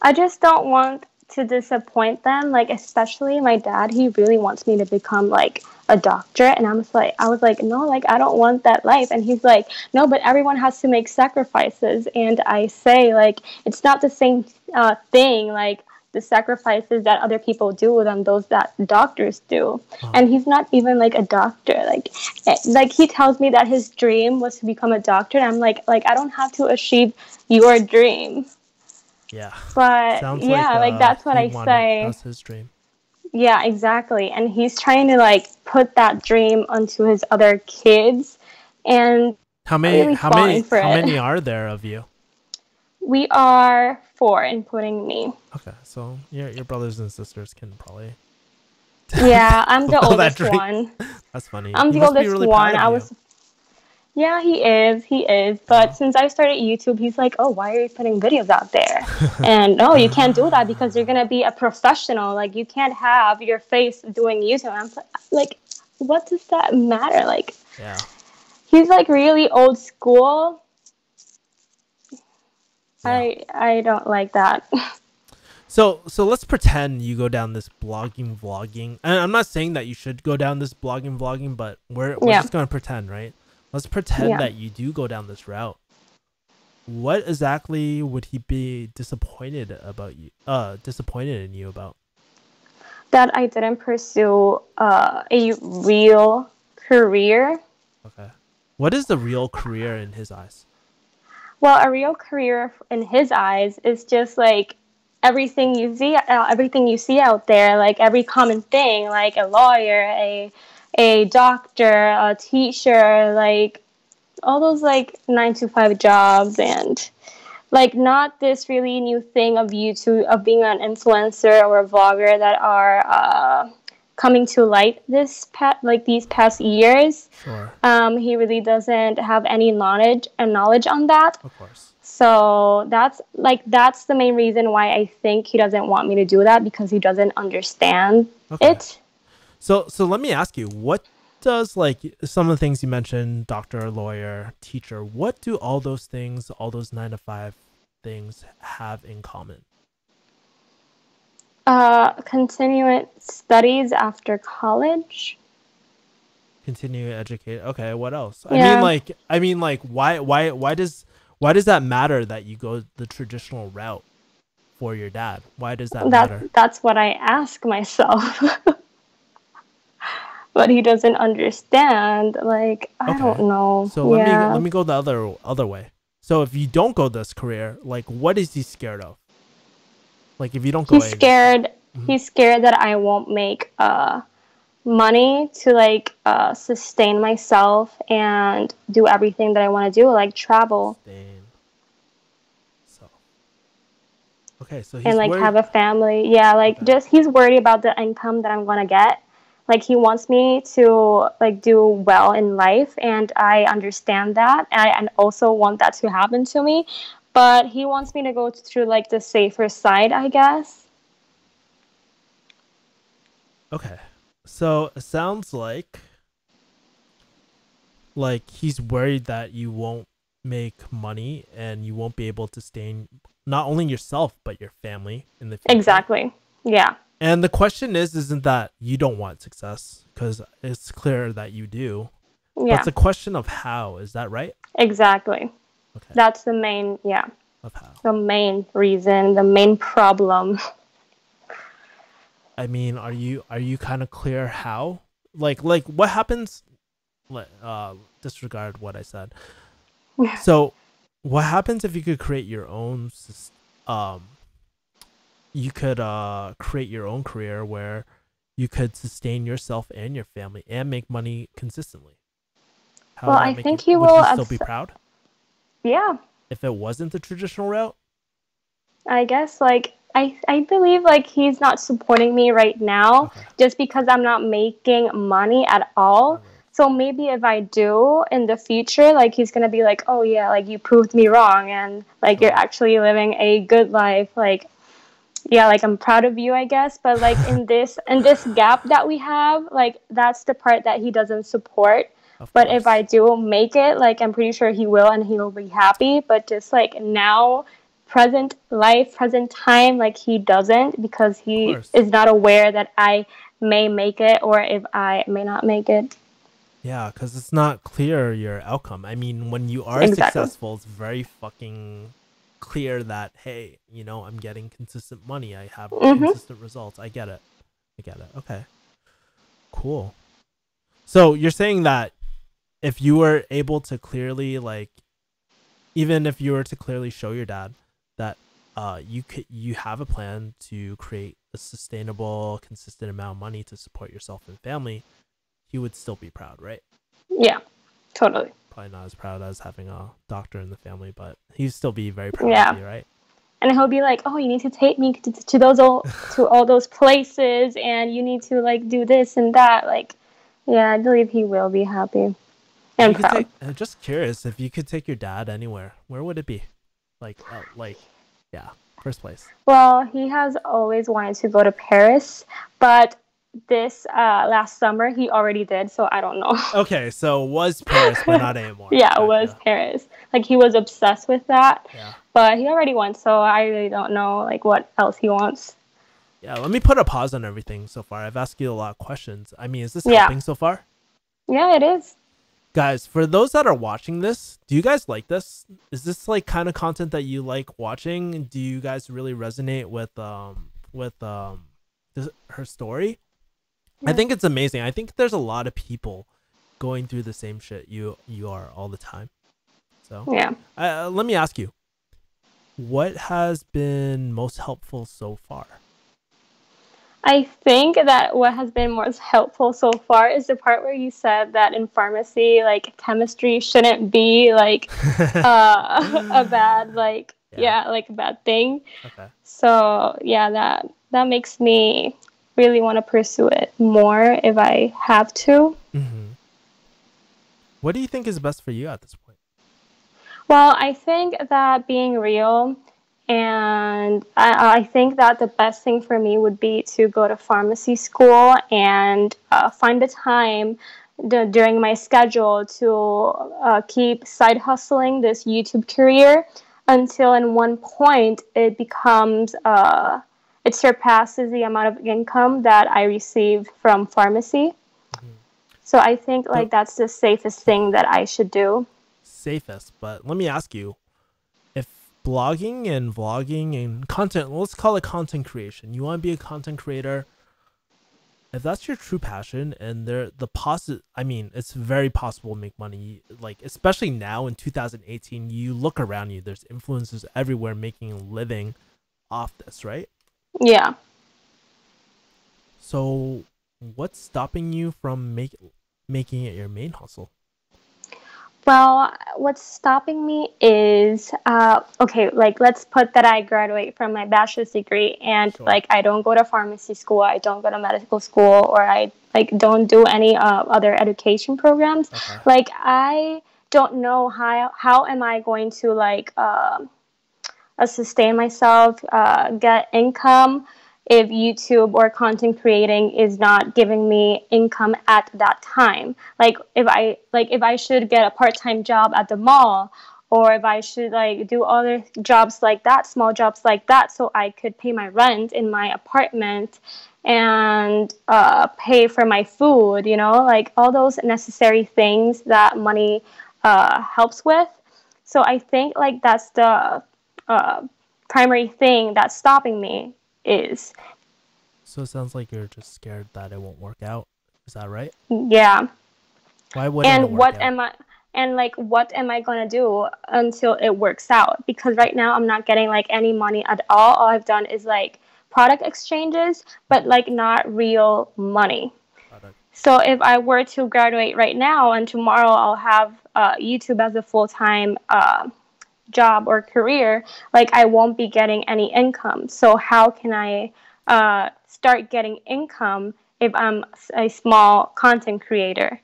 I just don't want to disappoint them. Like, especially my dad, he really wants me to become like a doctor. And I was like, no, like, I don't want that life. And he's like, no, but everyone has to make sacrifices. And I say, like, it's not the same thing, like, the sacrifices that other people do than those that doctors do. Oh, And he's not even like a doctor. Like he tells me that his dream was to become a doctor. And I'm like, I don't have to achieve your dream. yeah. But Sounds like yeah, like that's what he I wanted. say. That's his dream. Yeah, exactly. And he's trying to like put that dream onto his other kids and How not many? really How falling many? for How it. many are there of you? We are four, including me. Okay, so your brothers and sisters can probably Yeah, I'm the fulfill that oldest dream. one. That's funny. I'm He the must be oldest really proud one. of you. Yeah, he is. He is. But Yeah. since I started YouTube, he's like, oh, why are you putting videos out there? And no, you can't do that because you're going to be a professional. Like, you can't have your face doing YouTube. I'm like, what does that matter? Like, Yeah. he's like really old school. Yeah. I don't like that. So let's pretend you go down this blogging vlogging, and I'm not saying that you should go down this blogging vlogging, but we're Yeah, just gonna pretend, right? Let's pretend yeah. that you do go down this route. What exactly would he be disappointed about you? Disappointed in you about? That I didn't pursue a real career. Okay. What is the real career in his eyes? Well, a real career in his eyes is just like everything you see out there, like every common thing, like a lawyer, a doctor, a teacher, like all those like 9 to 5 jobs, and like not this really new thing of YouTube, of being an influencer or a vlogger that are coming to light these past years. Sure. He really doesn't have any knowledge on that. Of course. So that's the main reason why I think he doesn't want me to do that, because he doesn't understand Okay. it. So let me ask you, what does like some of the things you mentioned, doctor, lawyer, teacher, what do all those things, all those 9 to 5 things have in common? Continuing studies after college. Continue to educate. Okay, what else? Yeah, I mean like why does that matter that you go the traditional route for your dad? Why does that matter? that's what I ask myself. But he doesn't understand. Like, I don't Okay. know. So let Yeah. me go the other way. So if you don't go this career, like what is he scared of? Like if you don't go He's any of this stuff. scared. Mhm. He's scared that I won't make money to like sustain myself and do everything that I want to do, like travel Sustain. So okay, so and he's like worried. have a family. Yeah, like Okay. just he's worried about the income that I'm gonna get. Like he wants me to like do well in life, and I understand that. And also want that to happen to me, but he wants me to go through like the safer side, I guess. Okay. So it sounds like he's worried that you won't make money and you won't be able to sustain not only yourself but your family in the future. Exactly. Yeah. And the question is, isn't that you don't want success? Because it's clear that you do. But it's Yeah. a question of how. Is that right? Exactly. Okay. That's the main, yeah, Of how. the main reason, the main problem. I mean, are you kind of clear how? Like what happens? Disregard what I said. So, what happens if you could create your own? Um, you could create your own career where you could sustain yourself and your family and make money consistently. How Well, would that I make you? think he Would will. you still be proud Yeah, if it wasn't the traditional route? I guess like I believe like he's not supporting me right now Okay. just because I'm not making money at all. Right. So maybe if I do in the future, like he's gonna be like, oh yeah, like you proved me wrong, and like you're Sure. actually living a good life. Like yeah, like I'm proud of you, I guess. But like in this gap that we have, like that's the part that he doesn't support. Of But if I course. do make it, like I'm pretty sure he will, and he will be happy. But just like now, present life, present time, like he doesn't, because Of he course. is not aware that I may make it or if I may not make it. Yeah, because it's not clear your outcome. I mean, when you are Exactly. successful, it's very fucking clear that, hey, I'm getting consistent money. I have Mm-hmm. consistent results. I get it. I get it. Okay, cool. So you're saying that if you were able to clearly, like, even if you were to clearly show your dad that you have a plan to create a sustainable, consistent amount of money to support yourself and family, he would still be proud, right? Yeah, totally. Probably not as proud as having a doctor in the family, but he'd still be very proud of Yeah. you, right? And he'll be like, "Oh, you need to take me to all those places, and you need to like do this and that." Like, yeah, I believe he will be happy If and you could proud. take, I'm just curious, if you could take your dad anywhere, where would it be? Yeah, first place. Well, he has always wanted to go to Paris, but this last summer he already did, so I don't know. Okay, so was Paris, but not anymore. Yeah, it was Gotcha. Paris. Like he was obsessed with that, Yeah. but he already won, so I really don't know like what else he wants. Yeah, let me put a pause on everything so far. I've asked you a lot of questions. I mean, is this Yeah, helping so far? yeah, it is. Guys, for those that are watching this, do you guys like this? Is this like kind of content that you like watching? Do you guys really resonate with her story? I Yeah. think it's amazing. I think there's a lot of people going through the same shit you are all the time. So, Yeah. let me ask you, what has been most helpful so far? I think that what has been most helpful so far is the part where you said that in pharmacy, like chemistry shouldn't be like a bad like Yeah. yeah like a bad thing. Okay. So yeah, that makes me really want to pursue it more if I have to. Mm-hmm. What do you think is best for you at this point? Well, I think that being real, and I think that the best thing for me would be to go to pharmacy school and find the time during my schedule to keep side hustling this YouTube career until in one point it becomes it surpasses the amount of income that I received from pharmacy. Mm-hmm. So I think So like that's the safest thing that I should do. safest, but let me ask you, if blogging and vlogging and content, let's call it content creation, you want to be a content creator, if that's your true passion and I mean, it's very possible to make money, like especially now in 2018, you look around you, there's influencers everywhere making a living off this, right? Yeah. So what's stopping you from making it your main hustle? Well, what's stopping me is okay, like let's put that I graduate from my bachelor's degree and Sure. like I don't go to pharmacy school, I don't go to medical school, or I like don't do any other education programs. Okay. Like I don't know how am I going to like sustain myself, get income if YouTube or content creating is not giving me income at that time. Like if I should get a part-time job at the mall, or if I should like do other jobs like that, small jobs like that, so I could pay my rent in my apartment and pay for my food, you know, like all those necessary things that money helps with. So I think like that's the uh, primary thing that's stopping me is So it sounds like you're just scared that it won't work out. Is that right? yeah. Why wouldn't it And work out? what am I gonna do until it works out? Because right now I'm not getting like any money at all I've done is like product exchanges, but like not real money. Product. So if I were to graduate right now and tomorrow I'll have YouTube as a full-time job or career, like I won't be getting any income. So how can I start getting income if I'm a small content creator?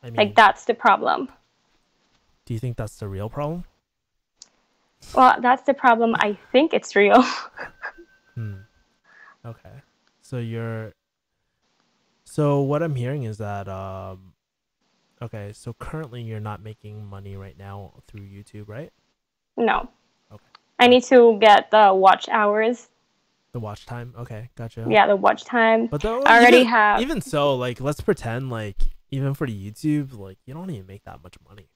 I Like mean, that's the problem. do you think that's the real problem? Well, that's the problem. I think it's real. Hmm. Okay. So so what I'm hearing is that okay, so currently you're not making money right now through YouTube, right? No, Okay. I need to get the watch hours. The watch time. Okay, gotcha. Yeah, the watch time. But though I already have. even so, like let's pretend like even for the YouTube, like you don't even make that much money.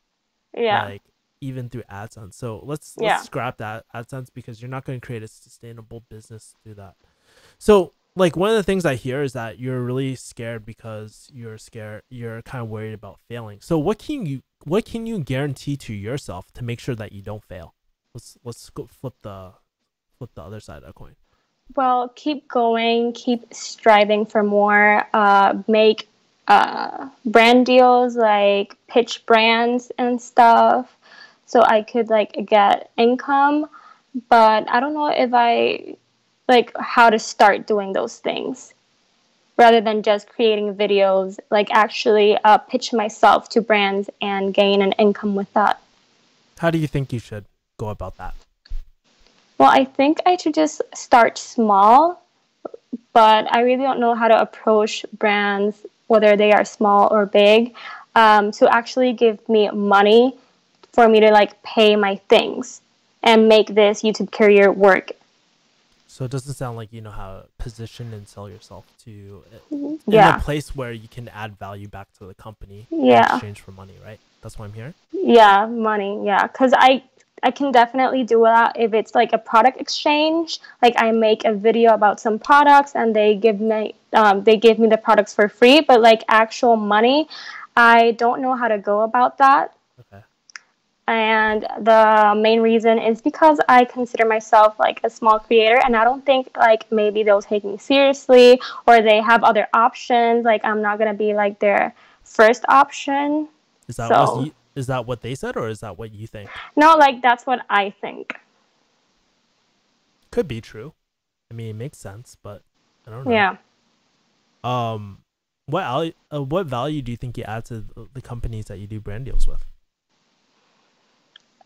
Yeah, Like even through AdSense. So let's yeah. scrap that AdSense because you're not going to create a sustainable business through that. So like one of the things I hear is that you're really scared because you're kind of worried about failing. So what can you guarantee to yourself to make sure that you don't fail? Let's go flip the other side of the coin. Well, keep going, keep striving for more, make brand deals, like pitch brands and stuff, so I could like get income. But I don't know if I like how to start doing those things rather than just creating videos, like actually pitch myself to brands and gain an income with that. How do you think you should go about that? Well, I think I should just start small, but I really don't know how to approach brands, whether they are small or big, to actually give me money for me to like pay my things and make this YouTube career work. So it doesn't sound like you know how to position and sell yourself to in a Yeah. place where you can add value back to the company in Yeah. exchange for money, right? That's what I'm hearing. Yeah, money. Yeah, because I can definitely do that if it's like a product exchange. Like I make a video about some products and they give me the products for free. But like actual money, I don't know how to go about that. Okay. And the main reason is because I consider myself like a small creator, and I don't think like maybe they'll take me seriously, or they have other options. Like I'm not gonna be like their first option. So Is that what they said or is that what you think? no, like that's what I think. Could be true. I mean, it makes sense, but I don't know. Yeah. What value do you think you add to the companies that you do brand deals with?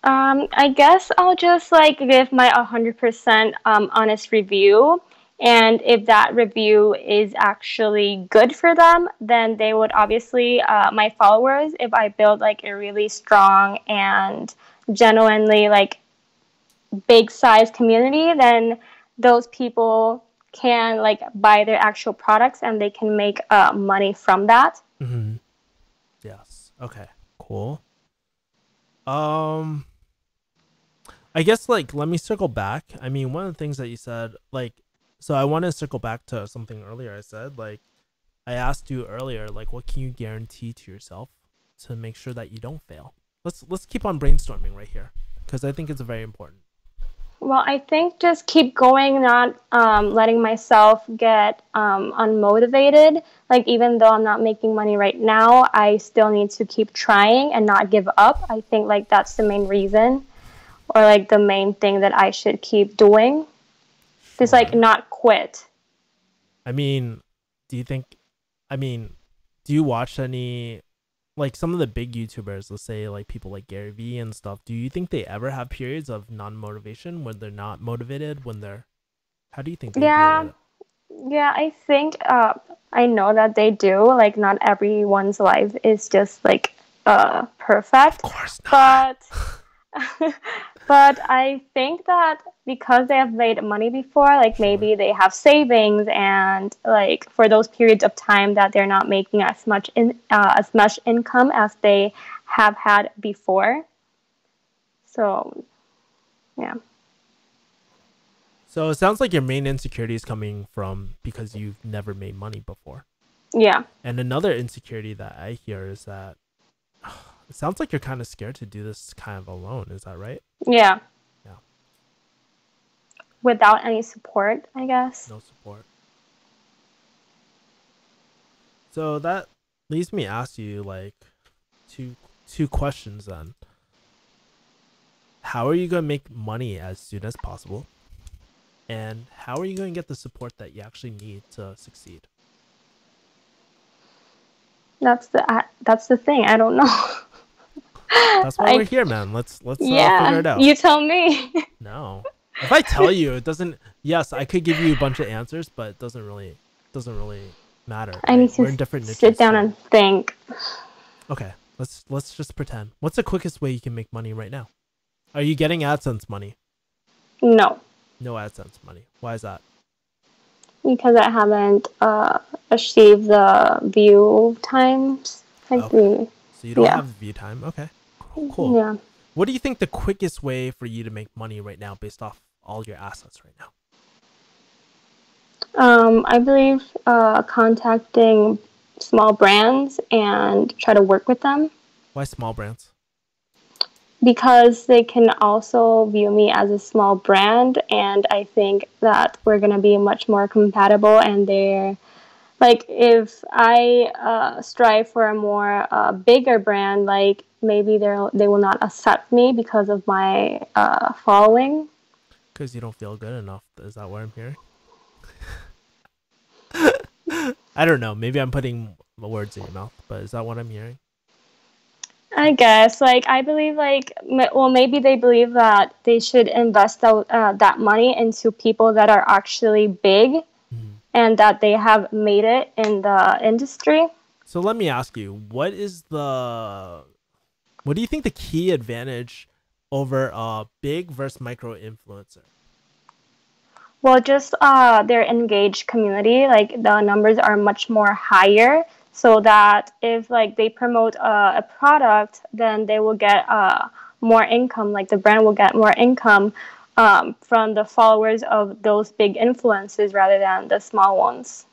I guess I'll just like give my 100% honest review. And if that review is actually good for them, then they would obviously, my followers, if I build like a really strong and genuinely like big size community, then those people can like buy their actual products and they can make money from that. Mm-hmm. Yes. Okay. Cool. Um, I guess like let me circle back. I mean, one of the things that you said, like, so I want to circle back to something earlier. I said like I asked you earlier, like, what can you guarantee to yourself to make sure that you don't fail? Let's keep on brainstorming right here because I think it's very important. Well, I think just keep going, not letting myself get unmotivated. Like, even though I'm not making money right now, I still need to keep trying and not give up. I think, like, that's the main reason, or like the main thing that I should keep doing. Just like Sure. not quit. I mean, do you think? I mean, do you watch any like some of the big YouTubers? Let's say like people like Gary Vee and stuff. Do you think they ever have periods of non motivation when they're not motivated? When they're how do you think they deal Yeah, with it? yeah, I think I know that they do. Like, not everyone's life is just like Of perfect, course not. but but I think that because they have made money before, like Sure. maybe they have savings, and like for those periods of time that they're not making as much income as they have had before. So yeah, So it sounds like your main insecurity is coming from because you've never made money before. yeah, And another insecurity that I hear is that it sounds like you're kind of scared to do this kind of alone. Is that right? yeah. Yeah. Without any support, I guess. No support. So that leads me to ask you like two questions then. How are you going to make money as soon as possible? And how are you going to get the support that you actually need to succeed? That's the thing. I don't know. That's why we're I here, man. Let's figure Yeah, it out. you tell me. No. If I tell you, it doesn't. Yes, I could give you a bunch of answers, but it doesn't really matter, I right? need to We're in different sit niches down too. and think. Okay, let's just pretend. What's the quickest way you can make money right now? Are you getting AdSense money? No, No AdSense money. Why is that? because I haven't achieved the view times. Like Okay, the so you don't Yeah, have view time. Okay, cool. yeah. What do you think the quickest way for you to make money right now, based off all your assets right now? I believe contacting small brands and try to work with them, Why small brands? because they can also view me as a small brand, and I think that we're gonna be much more compatible, and they're like, if I strive for a more bigger brand, like maybe they will not accept me because of my following. Because you don't feel good enough. Is that what I'm hearing? I don't know. Maybe I'm putting words in your mouth, but is that what I'm hearing? I guess, like, I believe, like, well, maybe they believe that they should invest that money into people that are actually big. Mm-hmm. and that they have made it in the industry. So let me ask you, what do you think the key advantage over a big versus micro influencer? Well, just their engaged community, like the numbers are much more higher. So that if like they promote a product, then they will get more income. Like the brand will get more income from the followers of those big influencers rather than the small ones.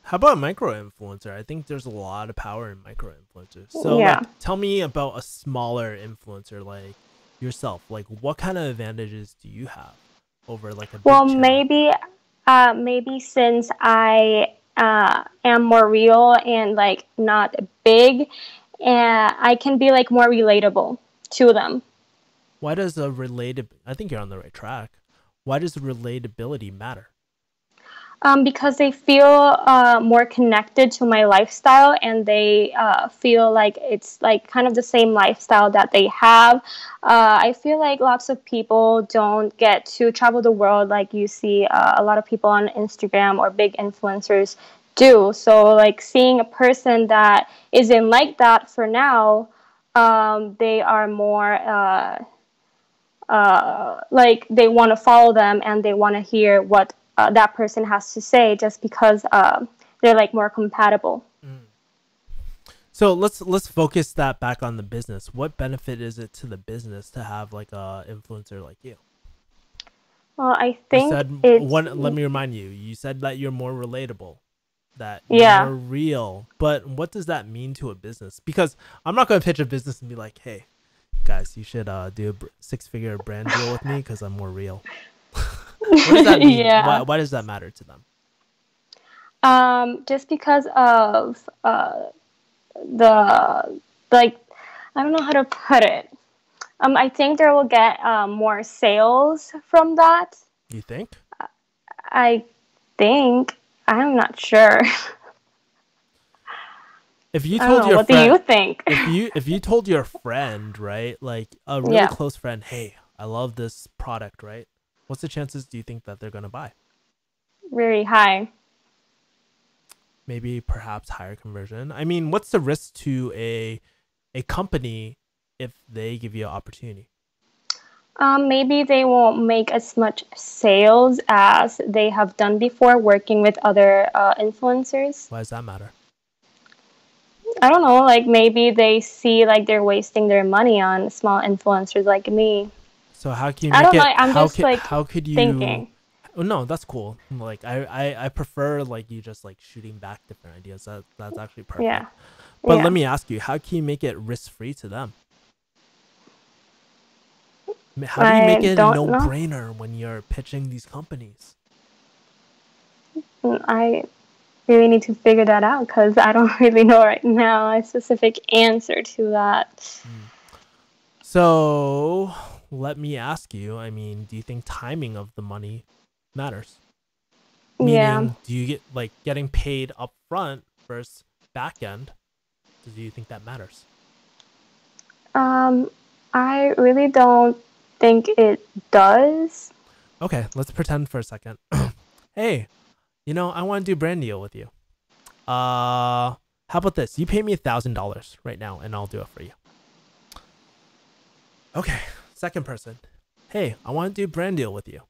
How about micro influencer? I think there's a lot of power in micro influencers. So Yeah. like tell me about a smaller influencer like yourself. Like what kind of advantages do you have over like a Well, big channel? maybe since I am more real and like not big, I can be like more relatable to them. Why does a related I think you're on the right track. Why does relatability matter? Because they feel more connected to my lifestyle, and they feel like it's like kind of the same lifestyle that they have. I feel like lots of people don't get to travel the world like you see a lot of people on Instagram or big influencers do. So like seeing a person that isn't like that for now, they are more like they want to follow them and they want to hear what that person has to say just because they're like more compatible. Mm. So let's focus that back on the business. What benefit is it to the business to have like a influencer like you? Well, I You think said it's, one. Let me remind you. You said that you're more relatable, that you're yeah. more real. But what does that mean to a business? Because I'm not going to pitch a business and be like, "Hey, guys, you should do a six-figure brand deal with me because I'm more real." What does that mean? Why Yeah. why does that matter to them? Just because of the like, I don't know how to put it. I think they will get more sales from that. You think? I think. I'm not sure. If you I don't told know. your What do friend, you think? if you told your friend, right, like a really Yeah, close friend, "Hey, I love this product," right? What's the chances do you think that they're gonna buy? very high. Maybe perhaps higher conversion. I mean, what's the risk to a company if they give you an opportunity? Maybe they won't make as much sales as they have done before working with other influencers. Why does that matter? I don't know, like maybe they see like they're wasting their money on small influencers like me. So how can you I make don't know. it? I'm just like How could you? thinking. Oh, no, that's cool. Like I prefer like you just like shooting back different ideas. That's actually Yeah, perfect. But let yeah. me ask you, how can you make it risk free to them? How do you make I it a don't no know. brainer when you're pitching these companies? I really need to figure that out because I don't really know right now a specific answer to that. Mm. So let me ask you. I mean, do you think timing of the money matters? Yeah. Meaning, do you get like getting paid up front versus back end? Do you think that matters? Um, I really don't think it does. Okay, let's pretend for a second. Hey, I want to do brand deal with you. How about this? You pay me $1,000 right now, and I'll do it for you. Okay, second person. Hey, I want to do brand deal with you.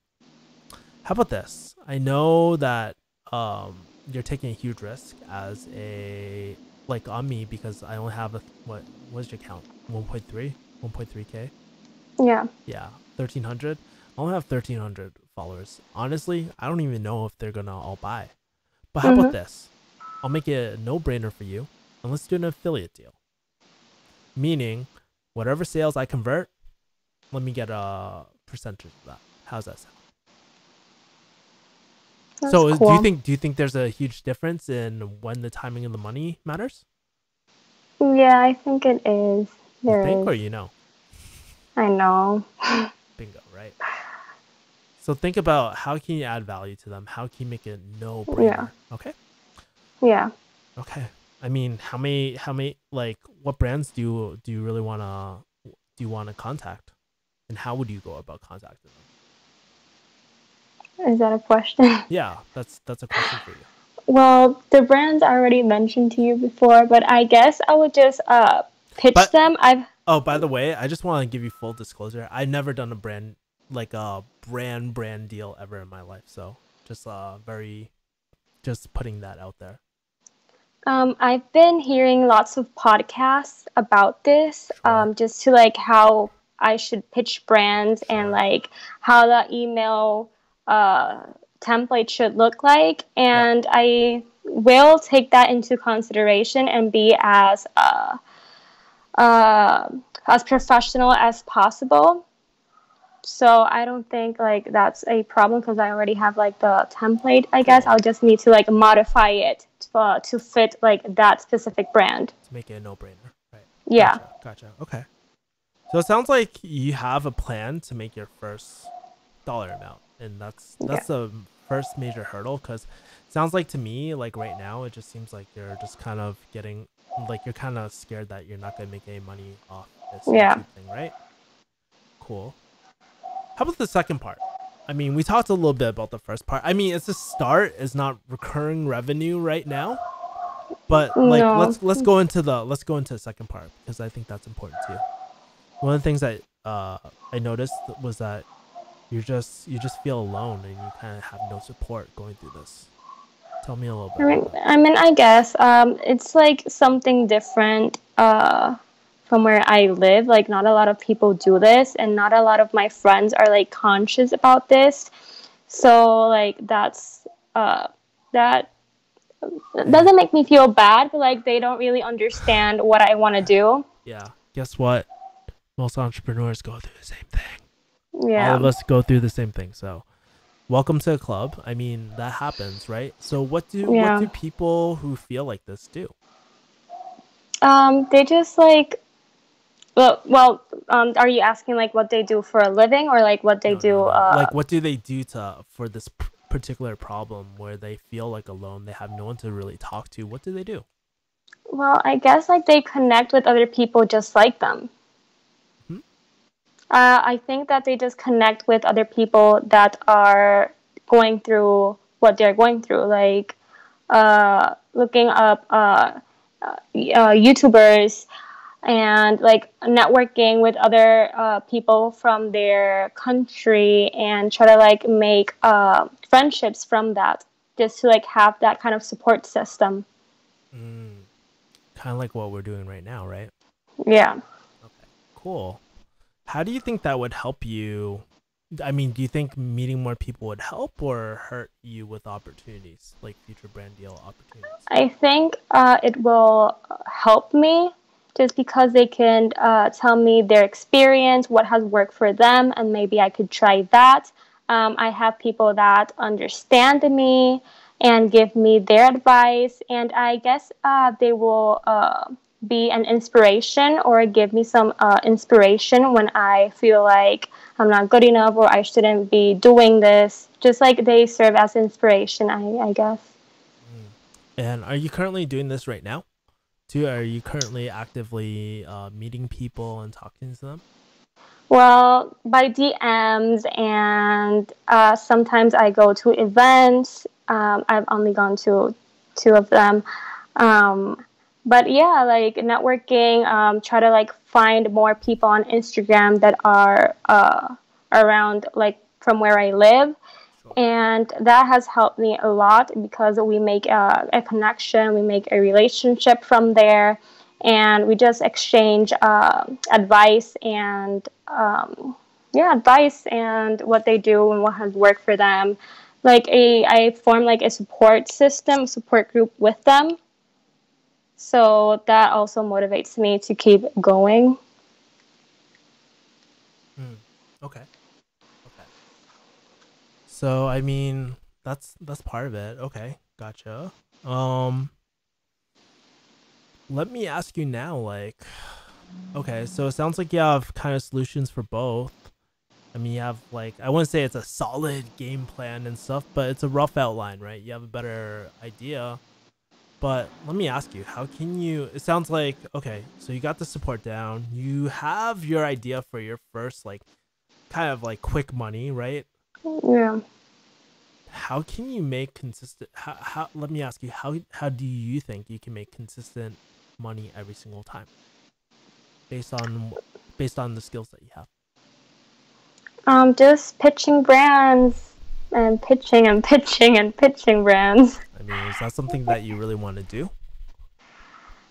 How about this? I know that you're taking a huge risk as a like on me because I only have what's your count? 1.3? 1.3K? Yeah. Yeah, 1,300. I only have 1,300 followers. Honestly, I don't even know if they're gonna all buy. But how about Mm-hmm. this? I'll make it a no-brainer for you, and let's do an affiliate deal. Meaning, whatever sales I convert, let me get a percentage of that. How's that sound? That's So, do you cool. think there's a huge difference in when the timing of the money matters? Yeah, I think it is. You There think, is. or I know. bingo, right? So think about how can you add value to them? How can you make it no Yeah. brainer? Okay. Yeah. Okay. I mean, how many like what brands do you really wanna contact, and how would you go about contacting them? Is that a question? Yeah, that's a question for you. Well, the brands I already mentioned to you before, but I guess I would just pitch But them. I've oh, by the way, I just want to give you full disclosure. I've never done a brand like a brand deal ever in my life. So just very just putting that out there. I've been hearing lots of podcasts about this, Sure. just to like how I should pitch brands and Sure. like how the email uh, template should look like. Yep. And I will take that into consideration and be uh, as professional as possible. So I don't think like that's a problem because I already have like the template. I guess Cool. I'll just need to like modify it to fit like that specific brand. To make it a no-brainer. Right. Yeah, Gotcha. Gotcha. Okay. So it sounds like you have a plan to make your first dollar amount, and yeah, that's the first major hurdle. Because it sounds like to me, like right now, it just seems like you're just kind of getting like you're kind of scared that you're not gonna make any money off this yeah. YouTube thing, right? Cool. How about the second part? I mean, we talked a little bit about the first part. I mean, it's a start. It's not recurring revenue right now, but like No, let's go into the second part because I think that's important too. One of the things that I noticed was that you just feel alone and you kind of have no support going through this. Tell me a little bit about that. I guess it's like something different from where I live. Like, not a lot of people do this, and not a lot of my friends are like conscious about this. So, like, that Hey, doesn't make me feel bad, but like, they don't really understand what I want to do. yeah. Guess what? Most entrepreneurs go through the same thing. All Yeah, of us go through the same thing. So welcome to the club. I mean, that happens, right? So what yeah. do people who feel like this do? They just like are you asking like what they do for a living or like what they No, no, do? no. Like, what do they do to for this particular problem where they feel like alone? They have no one to really talk to. What do they do? Well, I guess like they connect with other people just like them. Hmm? I think that they just connect with other people that are going through what they're going through, like looking up YouTubers and like networking with other people from their country and try to like make friendships from that, just to like have that kind of support system. Mm, kind of like what we're doing right now, right? Yeah. Okay, cool. How do you think that would help you? I mean, do you think meeting more people would help or hurt you with opportunities, like future brand deal opportunities? I think it will help me just because they can tell me their experience, what has worked for them, and maybe I could try that. I have people that understand me and give me their advice, and I guess they will be an inspiration or give me some inspiration when I feel like I'm not good enough or I shouldn't be doing this. Just like they serve as inspiration, I guess. Mm. And are you currently doing this right now? Too? Are you currently actively meeting people and talking to them? Well, by DMs, and sometimes I go to events. I've only gone to two of them. Um, but yeah, like networking, try to like find more people on Instagram that are around like from where I live. Sure. And that has helped me a lot because we make a connection, we make a relationship from there, and we just exchange advice and yeah, advice and what they do and what has worked for them. I form like a support system, support group with them, so that also motivates me to keep going. Mm. Okay. Okay. So I mean, that's part of it. Okay, gotcha. Um, Let me ask you now, like, okay, so it sounds like you have kind of solutions for both. I mean, you have like I wouldn't say it's a solid game plan and stuff, but it's a rough outline, right? You have a better idea. But let me ask you, how can you? It sounds like okay, so you got the support down. You have your idea for your first like kind of like quick money, right? Yeah. how can you make consistent how let me ask you, how do you think you can make consistent money every single time based on the skills that you have? Just pitching brands and pitching and pitching and pitching brands. I mean, is that something that you really want to do?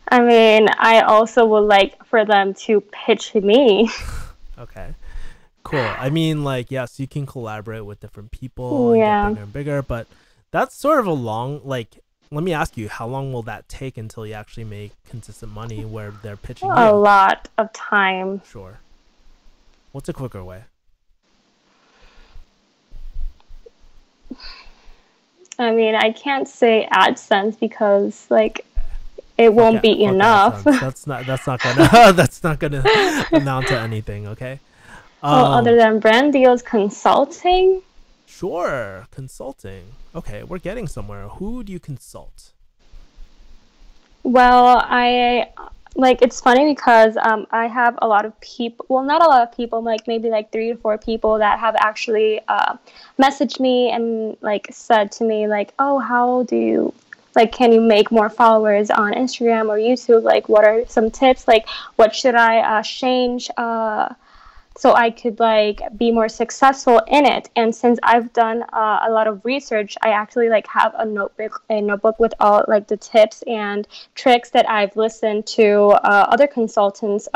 I mean, I also would like for them to pitch me. Okay, cool. I mean, like, yes, you can collaborate with different people and get Yeah, bigger and bigger, but that's sort of a long, like, let me ask you, how long will that take until you actually make consistent money where they're pitching a you? lot of time. Sure. What's a quicker way? I mean, I can't say AdSense because like it won't be Fuck enough. AdSense. That's not gonna that's not gonna amount to anything. Okay. Well, other Um. than brand deals, consulting. Sure. Consulting. Okay, we're getting somewhere. Who do you consult? Well, I like it's funny because I have a lot of people. Well, not a lot of people. Like maybe like 3 to 4 people that have actually messaged me and like said to me like, "Oh, how do you like? Can you make more followers on Instagram or YouTube? Like, what are some tips? Like, what should I change?" So I could like be more successful in it. And since I've done a lot of research, I actually like have a notebook with all like the tips and tricks that I've listened to other consultants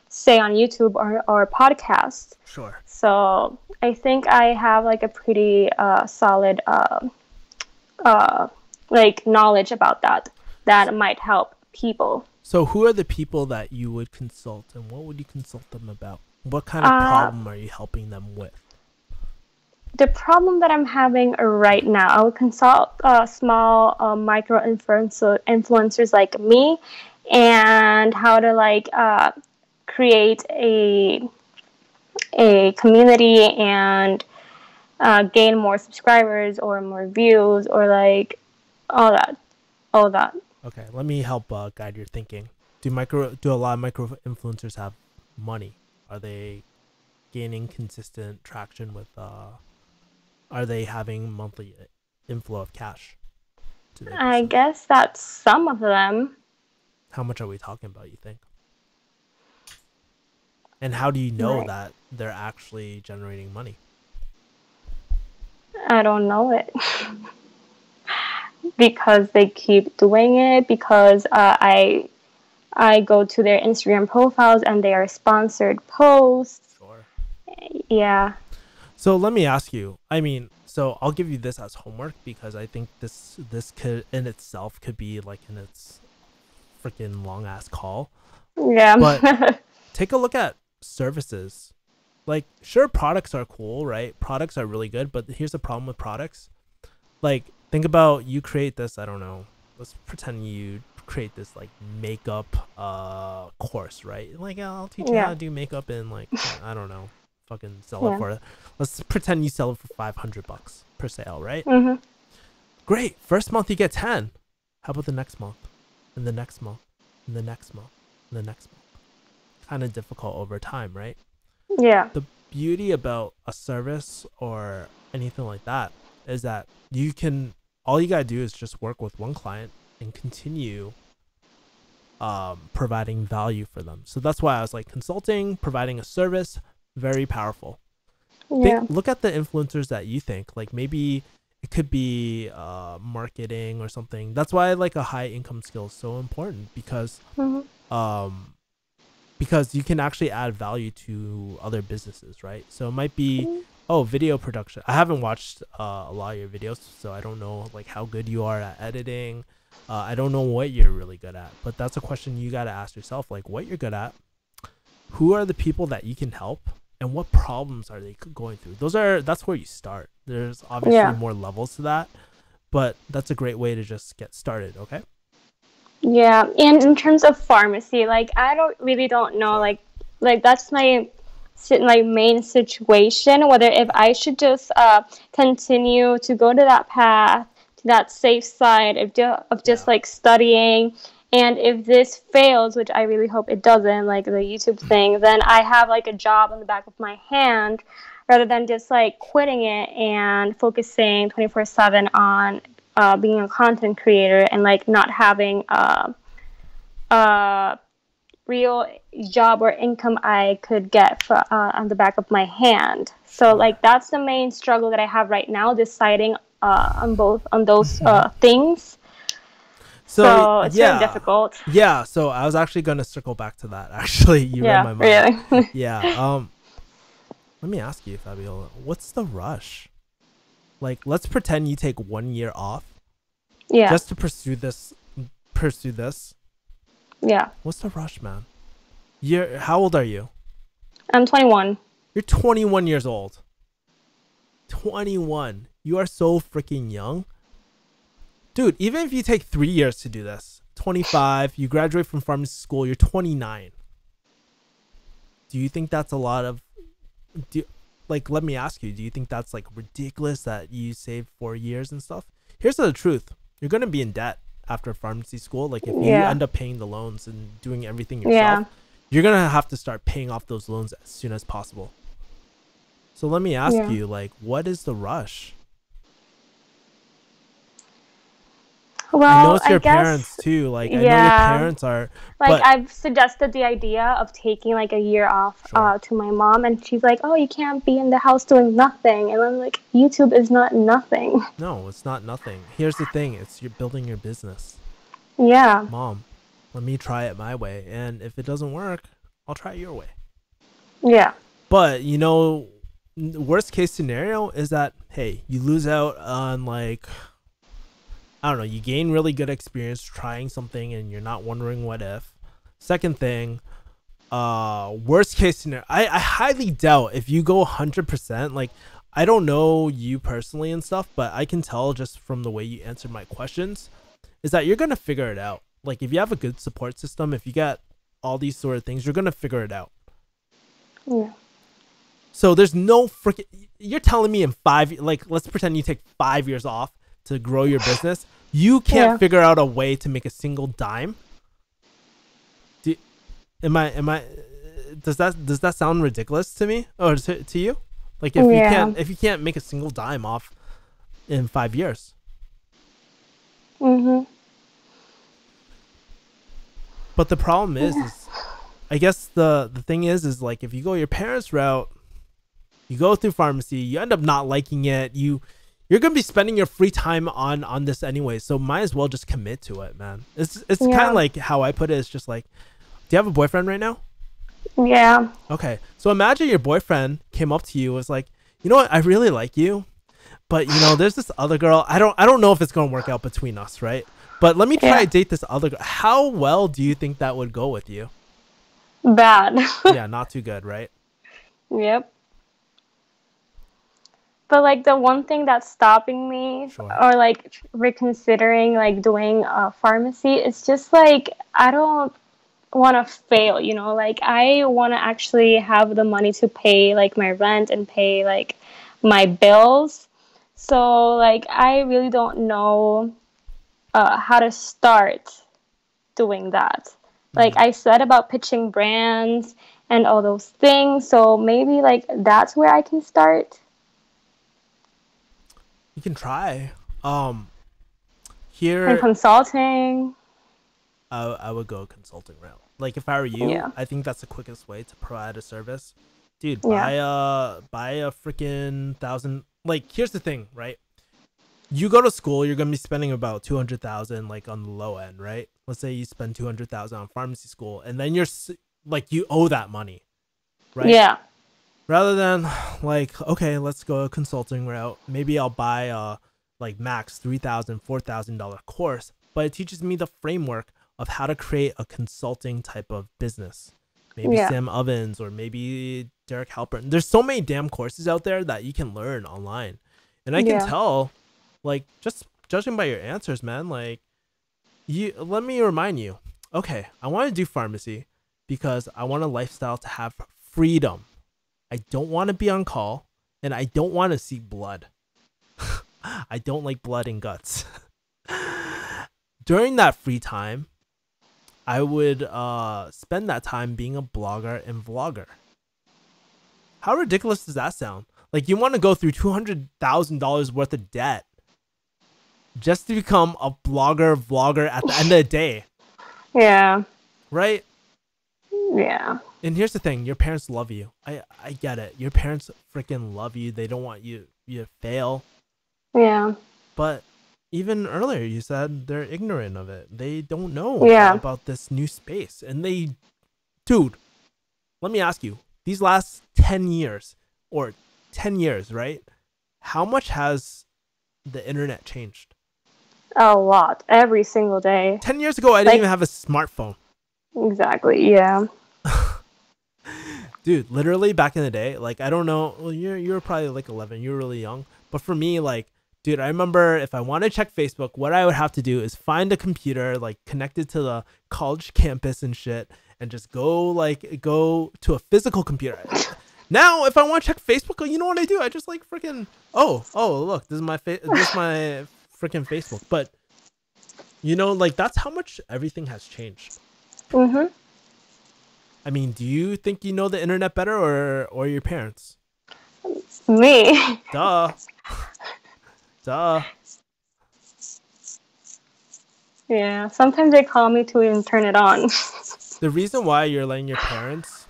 say on YouTube or podcasts. Sure. So I think I have like a pretty solid uh, like knowledge about that might help people. So, who are the people that you would consult, and what would you consult them about? What kind of Uh, problem are you helping them with? the problem that I'm having right now, I would consult small micro influencers like me, and how to like create a community and gain more subscribers or more views or like all that, all that. Okay, let me help guide your thinking. Do a lot of micro influencers have money? Are they gaining consistent traction with are they having monthly inflow of cash to their I business? guess that's some of them. How much are we talking about, you think? And how do you know Right. that they're actually generating money? I don't know it. Because they keep doing it, because I go to their Instagram profiles and they are sponsored posts. Sure. Yeah. So let me ask you. I mean, so I'll give you this as homework because I think this could in itself could be like in its freaking long ass call. But Yeah. take a look at services. Like, sure, products are cool, right? Products are really good, but here's the problem with products. Like, think about you create this, I don't know. Let's pretend you create this like makeup course, right? Like, I'll teach you how Yeah. to do makeup in like I don't know, fucking sell it Yeah. for, let's pretend you sell it for $500 per sale, right? Mhm. Great. First month you get 10. How about the next month? And the next month? And the next month? And the next month? Kind of difficult over time, right? Yeah. The beauty about a service or anything like that is that you can, all you gotta do is just work with one client and continue providing value for them. So that's why I was like, consulting, providing a service, very powerful. Yeah. Look at the influencers that you think like maybe it could be marketing or something. That's why like a high income skill is so important Mhm. um because you can actually add value to other businesses, right? So it might be, oh, video production. I haven't watched a lot of your videos, so I don't know like how good you are at editing. I don't know what you're really good at, but that's a question you got to ask yourself, like what you're good at, who are the people that you can help, and what problems are they going through. That's where you start. There's obviously Yeah. more levels to that, but that's a great way to just get started. Okay. Yeah. And in terms of pharmacy, like I don't know Sure. like that's my main situation, whether if I should just continue to go to that path, to that safe side of Yeah. just like studying, and if this fails, which I really hope it doesn't, like the YouTube thing, then I have like a job on the back of my hand, rather than just like quitting it and focusing 24/7 on being a content creator and like not having a real job or income I could get for, on the back of my hand. So Sure. like that's the main struggle that I have right now, deciding on both on those things. So So it's really yeah, difficult. yeah. So I was actually gonna circle back to that. Actually, you read Yeah, my mind. really. Yeah. Let me ask you, Fabiola, what's the rush? Like, let's pretend you take 1 year off Yeah, just to pursue this. Pursue this. yeah. What's the rush, man? You're how old are you? I'm 21. You're 21 years old. 21. You are so freaking young. Dude, even if you take 3 years to do this, 25, you graduate from pharmacy school, you're 29. Do you think that's a lot of do like let me ask you, do you think that's like ridiculous that you saved 4 years and stuff? Here's the truth. You're gonna be in debt after pharmacy school. Like if you Yeah, end up paying the loans and doing everything yourself, yeah, you're gonna have to start paying off those loans as soon as possible. So let me ask yeah. you, like, what is the rush? I know Well, it's I your parents guess, too. Like I know your yeah. parents are, Like but I've suggested the idea of taking like a year off sure. to my mom, and she's like, "Oh, you can't be in the house doing nothing." And I'm like, "YouTube is not nothing." No, it's not nothing. Here's the thing, it's you're building your business. Yeah, Mom, let me try it my way. And if it doesn't work, I'll try it your way. yeah, But worst case scenario is that hey, you lose out on like I don't know, you gain really good experience trying something and you're not wondering what if. Second thing, worst case scenario, I highly doubt if you go 100%, like I don't know you personally and stuff, but I can tell just from the way you answered my questions is that you're gonna figure it out. Like if you have a good support system, if you got all these sort of things, you're gonna figure it out. yeah, So there's no freaking. You're telling me in like let's pretend you take 5 years off to grow your business. You can't yeah. figure out a way to make a single dime. Do, am I? Does that sound ridiculous to me or to you? Like Yeah. if you can't make a single dime off in 5 years. Mhm. But the problem is I guess the thing is like if you go your parents' route, you go through pharmacy, you end up not liking it. You're gonna be spending your free time on this anyway, so might as well just commit to it, man. It's kind of Yeah. like how I put it. It's just like, do you have a boyfriend right now? Yeah. Okay, so imagine your boyfriend came up to you, was like, you know what, I really like you, but there's this other girl. I don't know if it's gonna work out between us, right? But let me try Yeah. to date this other girl. How well do you think that would go with you? Bad. Yeah, not too good, right? Yep. But like the one thing that's stopping me Sure. or like reconsidering like doing pharmacy is just like I don't want to fail, like I want to actually have the money to pay like my rent and pay like my bills. So like I really don't know how to start doing that. Like Mm. I said about pitching brands and all those things, so maybe like that's where I can start. You can try. Um, And here consulting. I would go consulting route. Like if I were you, Yeah. I think that's the quickest way to provide a service. Dude, Yeah. buy a freaking thousand. Like here's the thing, right? You go to school, you're gonna be spending about 200,000, like on the low end, right? Let's say you spend 200,000 on pharmacy school, and then like you owe that money, right? Yeah. Rather than like, okay, let's go a consulting route. Maybe I'll buy a like max $3,000, $4,000 course, but it teaches me the framework of how to create a consulting type of business. Maybe Yeah. Sam Ovens or maybe Derek Halpern. There's so many damn courses out there that you can learn online. And I can Yeah. tell, like, just judging by your answers, man, like let me remind you. Okay, I want to do pharmacy because I want a lifestyle to have freedom. I don't want to be on call and I don't want to see blood. I don't like blood and guts. During that free time, I would spend that time being a blogger and vlogger. How ridiculous does that sound? Like, you want to go through $200,000 worth of debt just to become a blogger, vlogger at the end of the day, Yeah. right? Yeah. And here's the thing: your parents love you. I get it. Your parents freaking love you. They don't want you to fail. Yeah. But even earlier, you said they're ignorant of it. They don't know Yeah. about this new space, and dude, let me ask you: these last 10 years, or 10 years, right? How much has the internet changed? A lot. Every single day. 10 years ago, I didn't even have a smartphone. Exactly. Yeah. Dude, literally back in the day, like, I don't know, well, you're probably like 11, you're really young, but for me, like, dude, I remember if I want to check Facebook, what I would have to do is find a computer like connected to the college campus and shit, and just go to a physical computer. Now, if I want to check Facebook, you know what I do? I just like freaking oh look, this is my freaking Facebook. But like, that's how much everything has changed. Mhm. I mean, do you think you know the internet better, or your parents? Me. Duh. Duh. Yeah. Sometimes they call me to even turn it on. The reason why you're letting your parents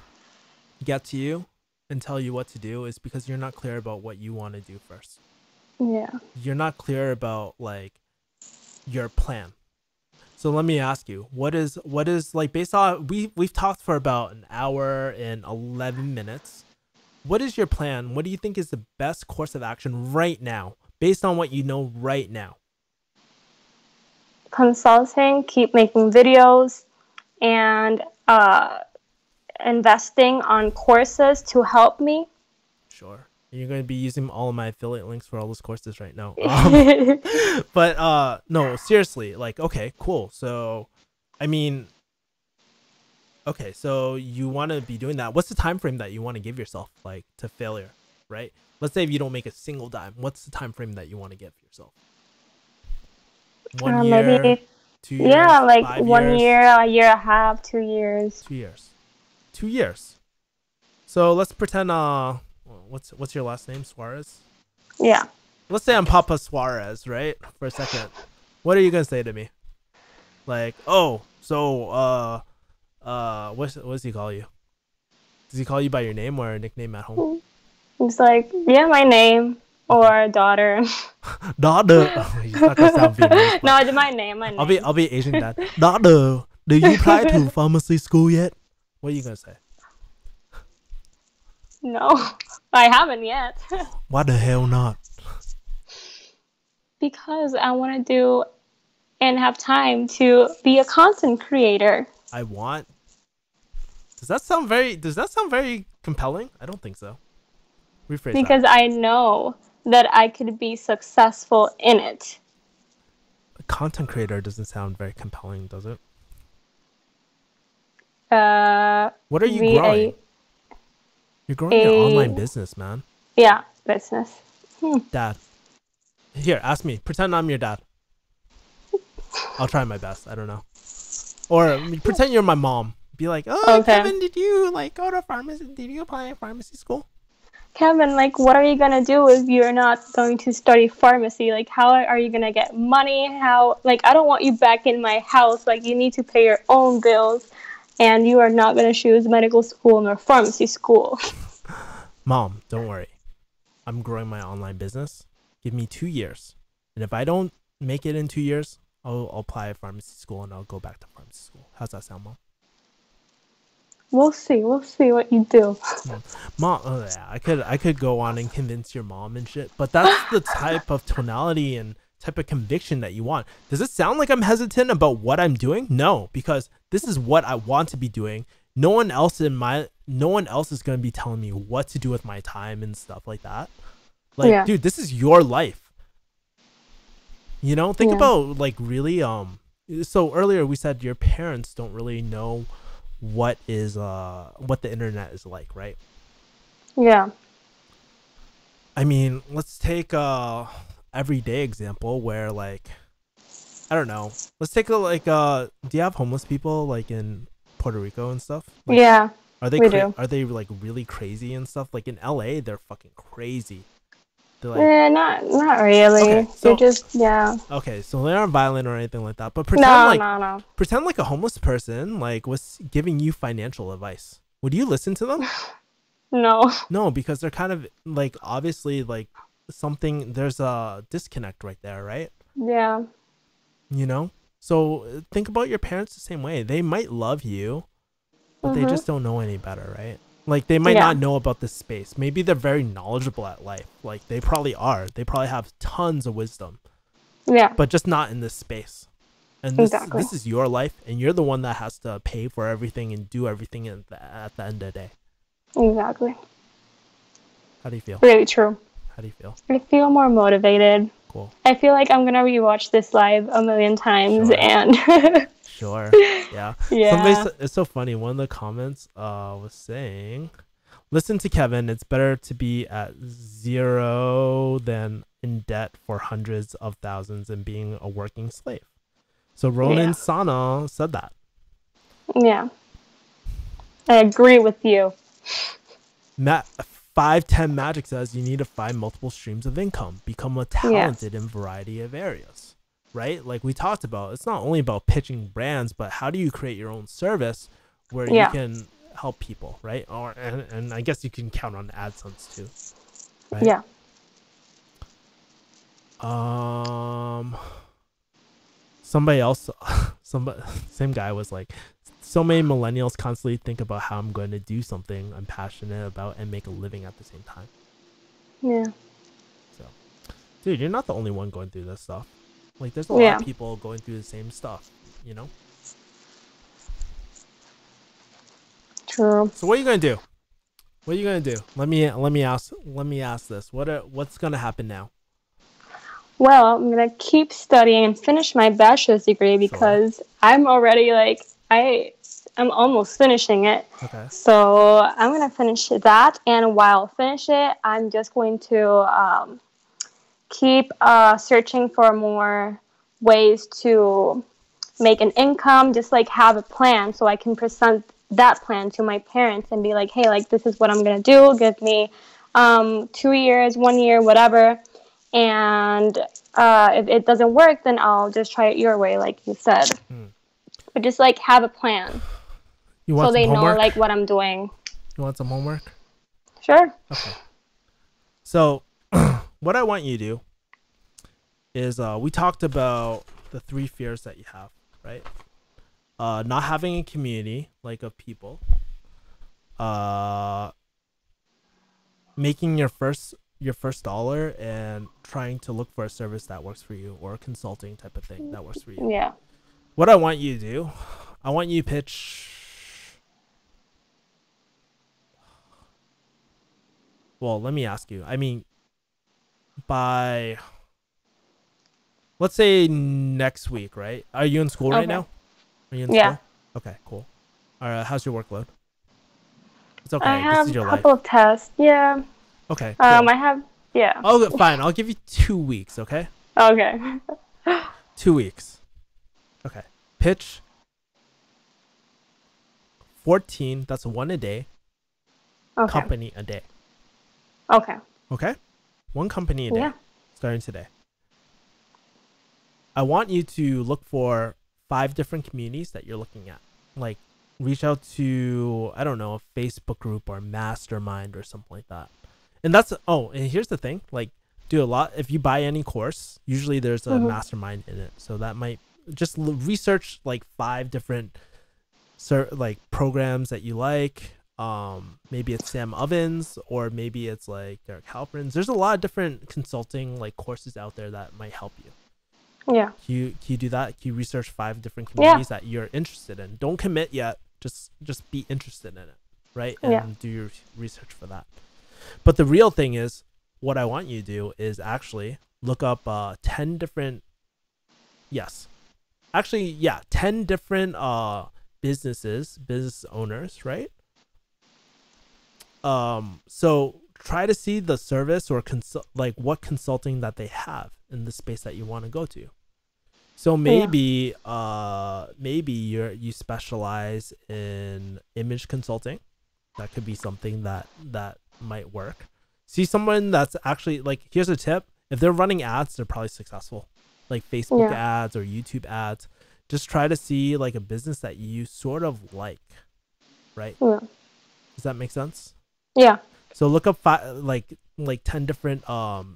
get to you and tell you what to do is because you're not clear about what you want to do first. Yeah. You're not clear about like your plan. So let me ask you, what is like, based on we've talked for about an hour and 11 minutes. What is your plan? What do you think is the best course of action right now, based on what you know right now? Consulting, keep making videos, and investing on courses to help me. Sure. You're going to be using all of my affiliate links for all those courses right now. But no, seriously, like, okay, cool. So, I mean, okay, so you want to be doing that. What's the time frame that you want to give yourself, like, to failure, right? Let's say if you don't make a single dime, what's the time frame that you want to give yourself? 1 year, Maybe, 2 years, yeah, like 5 years, 1 year, a year and a half, 2 years. 2 years, 2 years. So let's pretend what's your last name? Suarez? Yeah. Let's say I'm Papa Suarez, right? For a second. What are you gonna say to me? Like, oh, so what does he call you? Does he call you by your name or a nickname at home? It's like, yeah, my name or daughter. Daughter. Oh, he's not gonna sound Vietnamese. No, it's my name. I'll be Asian dad. Daughter, do you apply to pharmacy school yet? What are you gonna say? No, I haven't yet. Why the hell not? Because I want to do and have time to be a content creator. Does that sound very compelling? I don't think so. Rephrase because that. I know that I could be successful in it. A content creator doesn't sound very compelling, does it? What are you growing? You're growing your online business, man. Yeah, business. Dad. Here, ask me. Pretend I'm your dad. I'll try my best. I don't know. Or pretend you're my mom. Be like, oh, okay. Kevin, did you like go to pharmacy? Did you apply at pharmacy school? Kevin, like, what are you gonna do if you're not going to study pharmacy? Like, how are you gonna get money? How, like, I don't want you back in my house. Like, you need to pay your own bills, and you are not gonna choose medical school nor pharmacy school. Mom, don't worry. I'm growing my online business. Give me 2 years, and if I don't make it in 2 years, I'll apply at pharmacy school and I'll go back to pharmacy school. How's that sound, Mom? We'll see what you do. Mom, oh yeah, I could go on and convince your mom and shit, but that's the type of tonality and type of conviction that you want. Does it sound like I'm hesitant about what I'm doing? No, because this is what I want to be doing. No one else is going to be telling me what to do with my time and stuff like that. Like, yeah. Dude, this is your life. You know, think about, like, really, so earlier we said your parents don't really know what the internet is like, right? Yeah. I mean, let's take a everyday example where, like, I don't know. Let's take do you have homeless people, like, in Puerto Rico and stuff? Like, yeah. We do. Are they like really crazy and stuff? Like in LA, they're fucking crazy. They're like, Not okay, really. They're so just, yeah. okay, so they aren't violent or anything like that. But No, no, no. pretend like a homeless person like was giving you financial advice. Would you listen to them? No. No, because they're kind of like obviously like something. There's a disconnect right there, right? Yeah. You know. So think about your parents the same way. They might love you, but they Mhm. just don't know any better, right? Like they might Yeah. not know about this space. Maybe they're very knowledgeable at life. Like they probably are. They probably have tons of wisdom, Yeah. but just not in this space. And Exactly. this is your life, and you're the one that has to pay for everything and do everything at the end of the day. Exactly. How do you feel? Really true. How do you feel? I feel more motivated. Cool. I feel like I'm gonna rewatch this live a million times Sure. and Sure. Yeah. yeah. It's so funny. One of the comments was saying, listen to Kevin, it's better to be at zero than in debt for hundreds of thousands and being a working slave. So Yeah. Ronan Sana said that. Yeah. I agree with you. Matt 510 Magic says you need to find multiple streams of income, become a Yes. talented in a variety of areas. Right? Like we talked about, it's not only about pitching brands, but how do you create your own service where you Yeah. can help people, right? Or and I guess you can count on AdSense too, right? Yeah. Um somebody else somebody same guy was like, so many millennials constantly think about how I'm going to do something I'm passionate about and make a living at the same time. Yeah. So dude, you're not the only one going through this stuff. Like there's a lot Yeah. of people going through the same stuff, you know? True. So what are you gonna do? What are you gonna do? Let me ask this. What's gonna happen now? Well, I'm gonna keep studying and finish my bachelor's degree Sure. because I'm already like I'm almost finishing it. Okay. So I'm gonna finish that, and while I finish it, I'm just going to keep searching for more ways to make an income, just like have a plan so I can present that plan to my parents and be like, hey, like this is what I'm gonna do. Give me 2 years, 1 year, whatever. And if it doesn't work, then I'll just try it your way, like you said. Hmm. But just like have a plan You so want some they know homework? like what I'm doing. You want some homework? Sure. Okay. So what I want you to do is we talked about the three fears that you have, right? Not having a community like of people, uh making your first dollar and trying to look for a service that works for you or a consulting type of thing that works for you. Yeah. What I want you to do, I want you to pitch. Well, let me ask you. I mean, by let's say next week, right? Are you in school right Okay. now? Are you in Yeah. school? Okay, cool. All right, how's your workload? It's I okay. This have is a your couple life. of tests. Yeah. Okay, cool. I have. Yeah. Oh, fine. I'll give you 2 weeks. Okay, Okay. 2 weeks. Okay. Pitch 14. That's one a day. Okay. Company a day. Okay. Okay. One company a day. Yeah. Starting today. I want you to look for 5 different communities that you're looking at. Like reach out to, I don't know, a Facebook group or mastermind or something like that. And that's, oh, and here's the thing, like do a lot. If you buy any course, usually there's a Mhm. mastermind in it. So that might just research like 5 different like programs that you like. Maybe it's Sam Ovens or maybe it's like Derek Halperin's. There's a lot of different consulting like courses out there that might help you. Yeah. Can you do that? Can you research 5 different Yeah. communities that you're interested in? Don't commit yet. Just be interested in it, right? And Yeah. do your research for that. But the real thing is, what I want you to do is actually look up 10 different, yes, actually, yeah, 10 different business owners, right? So try to see the service or like what consulting that they have in the space that you want to go to. So maybe maybe you specialize in image consulting, That could be something that might work. See someone that's actually like, here's a tip. If they're running ads, they're probably successful. Like Facebook Yeah. ads or YouTube ads. Just try to see like a business that you sort of like, right? Yeah. Does that make sense? Yeah. So look up like 10 different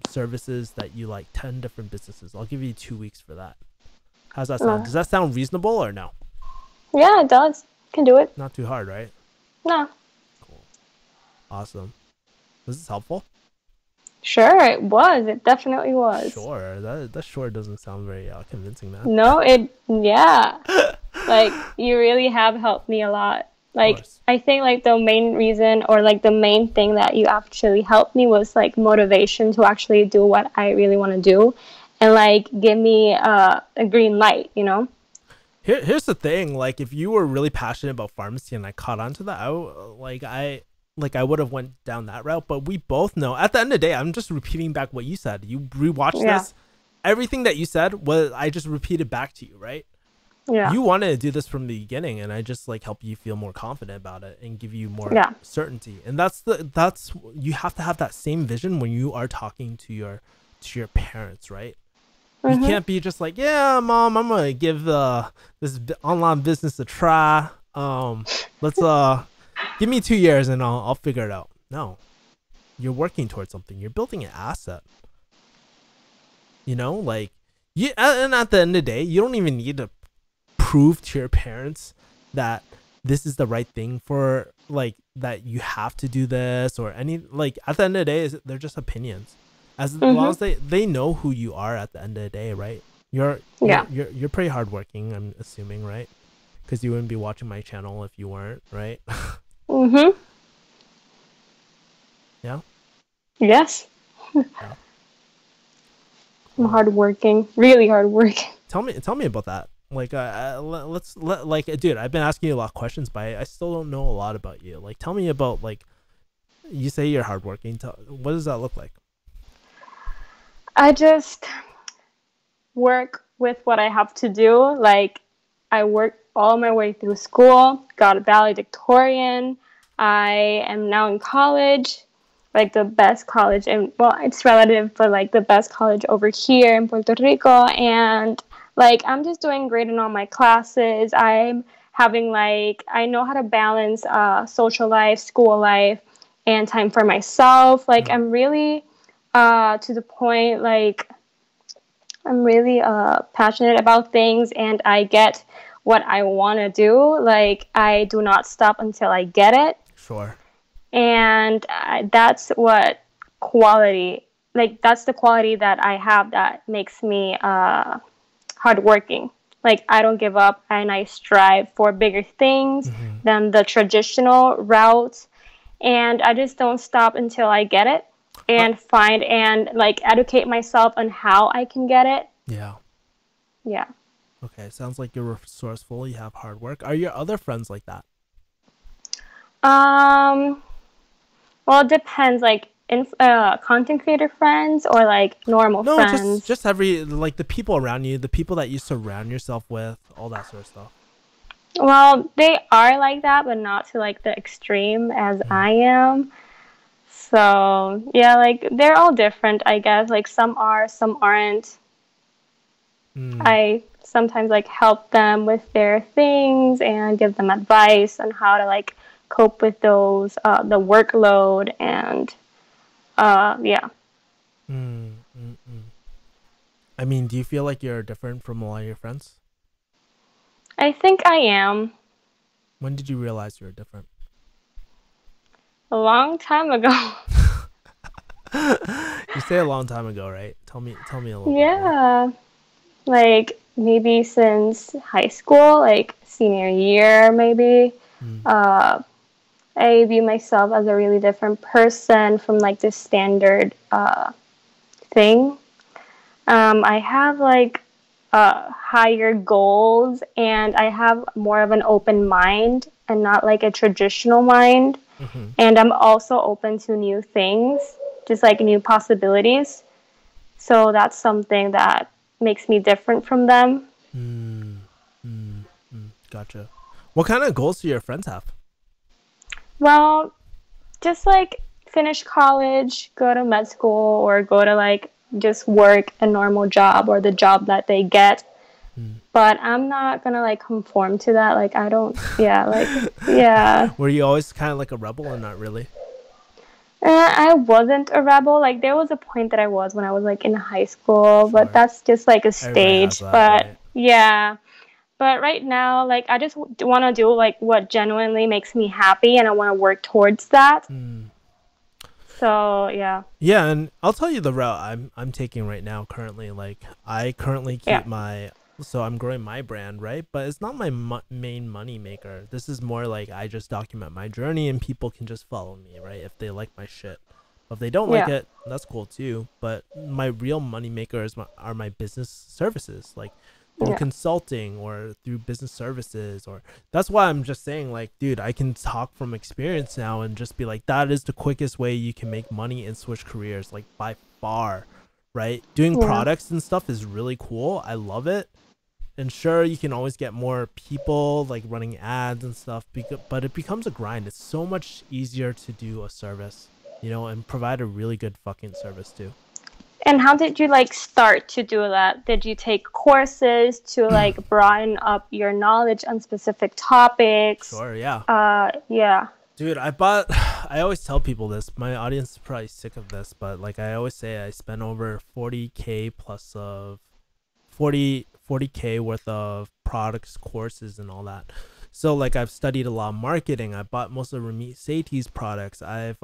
services that you like, 10 different businesses. I'll give you 2 weeks for that. How's that sound? Does that sound reasonable or no? Yeah, it does. Can do it. Not too hard, right? No. Cool. Awesome. Was this helpful? Sure, it was. It definitely was. Sure. That sure doesn't sound very convincing, man. No, yeah. Like, you really have helped me a lot. Like, I think, like, the main reason or, like, the main thing that you actually helped me was, like, motivation to actually do what I really want to do and, like, give me a green light, you know? Here's the thing. Like, if you were really passionate about pharmacy and I caught on to that, I would have went down that route. But we both know, at the end of the day, I'm just repeating back what you said. You rewatched this. Everything that you said was, I just repeated back to you, right? Yeah. You wanted to do this from the beginning, and I just like help you feel more confident about it and give you more certainty. And that's you have to have that same vision when you are talking to your parents, right? You can't be just like, yeah, mom, I'm gonna give this online business a try. Let's give me 2 years and I'll figure it out. No, you're working towards something. You're building an asset. You know, like and at the end of the day, you don't even need to prove to your parents that this is the right thing for, like, that you have to do this or any, like, at the end of the day, they're just opinions. As long as they know who you are at the end of the day, right? You're pretty hardworking, I'm assuming, right? Because you wouldn't be watching my channel if you weren't, right? Yeah. Yes. Yeah. I'm hardworking, really hardworking. Tell me about that. Like, dude, I've been asking you a lot of questions, but I still don't know a lot about you. Like, tell me about, like, you say you're hardworking. What does that look like? I just work with what I have to do. Like, I work all my way through school, got a valedictorian. I am now in college, like the best college, and well, it's relative, but like the best college over here in Puerto Rico. And like, I'm just doing great in all my classes. I'm having, like, I know how to balance social life, school life, and time for myself. Like, I'm really to the point, like, I'm really passionate about things, and I get what I want to do. Like, I do not stop until I get it. Sure. And that's what quality, like, that's the quality that I have that makes me hardworking. Like, I don't give up, and I strive for bigger things than the traditional route. And I just don't stop until I get it and find and, like, educate myself on how I can get it. Yeah. Yeah. Okay, sounds like you're resourceful. You have hard work. Are your other friends like that? Well, it depends. Like, content creator friends or like normal friends? No, just every, like, the people around you, the people that you surround yourself with, all that sort of stuff. Well, they are like that, but not to like the extreme as I am. So yeah, like, they're all different, I guess. Like, some are, some aren't. I sometimes, like, help them with their things and give them advice on how to, like, cope with those, the workload, and yeah. I mean, do you feel like you're different from a lot of your friends? I think I am. When did you realize you were different? A long time ago. You say a long time ago, right? Tell me a little bit. Yeah. Like, maybe since high school, like senior year, maybe. I view myself as a really different person from, like, this standard thing. I have, like, higher goals, and I have more of an open mind and not like a traditional mind. And I'm also open to new things, just like new possibilities. So that's something that makes me different from them. Gotcha. What kind of goals do your friends have? Well, just like finish college, go to med school, or go to like just work a normal job or the job that they get. Hmm. But I'm not gonna like conform to that. Like I don't. Yeah. Like yeah. Were you always kind of like a rebel or not really? I wasn't a rebel. Like there was a point that I was when I was like in high school, but Sure. that's just like a Everybody has stage. that, But right? yeah. But right now, like I just want to do like what genuinely makes me happy, and I want to work towards that. Mm. So yeah, Yeah, and I'll tell you the route I'm taking right now currently. Like I currently yeah, keep my so I'm growing my brand, right? But it's not my main money maker. This is more like I just document my journey and people can just follow me, right? If they like my shit. If they don't like yeah, it, that's cool too. But my real money makers are my business services, like through yeah, consulting or through business services. Or that's why I'm just saying, like, dude, I can talk from experience now and just be like, that is the quickest way you can make money and switch careers, like by far, right? Doing yeah. products and stuff is really cool. I love it. And sure, you can always get more people like running ads and stuff, but it becomes a grind. It's so much easier to do a service, and provide a really good fucking service too. And how did you like start to do that? Did you take courses to like broaden up your knowledge on specific topics? Sure, yeah. Yeah, Dude, I always tell people this. My audience is probably sick of this, but like I always say, I spent over 40K plus of 40K worth of products, courses, and all that. So like I've studied a lot of marketing. I bought most of Ramit Sethi's products. I've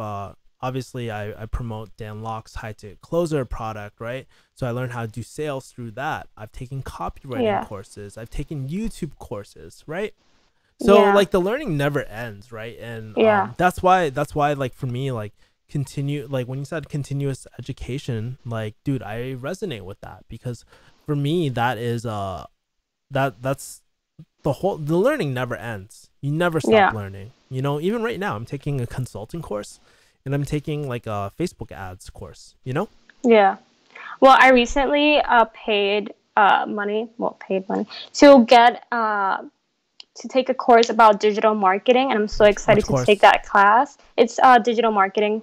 obviously I promote Dan Locke's high ticket closer product, right? So I learned how to do sales through that. I've taken copywriting yeah, courses. I've taken YouTube courses, right? So yeah, like the learning never ends, right? And yeah, that's why like for me, like continue, like when you said continuous education, like dude, I resonate with that because for me that is that's the learning never ends. You never stop yeah, learning. Even right now I'm taking a consulting course and I'm taking like a Facebook ads course. yeah. Well, I recently paid money. Well, paid money to get to take a course about digital marketing, and I'm so Which excited to take course? that class. It's a digital marketing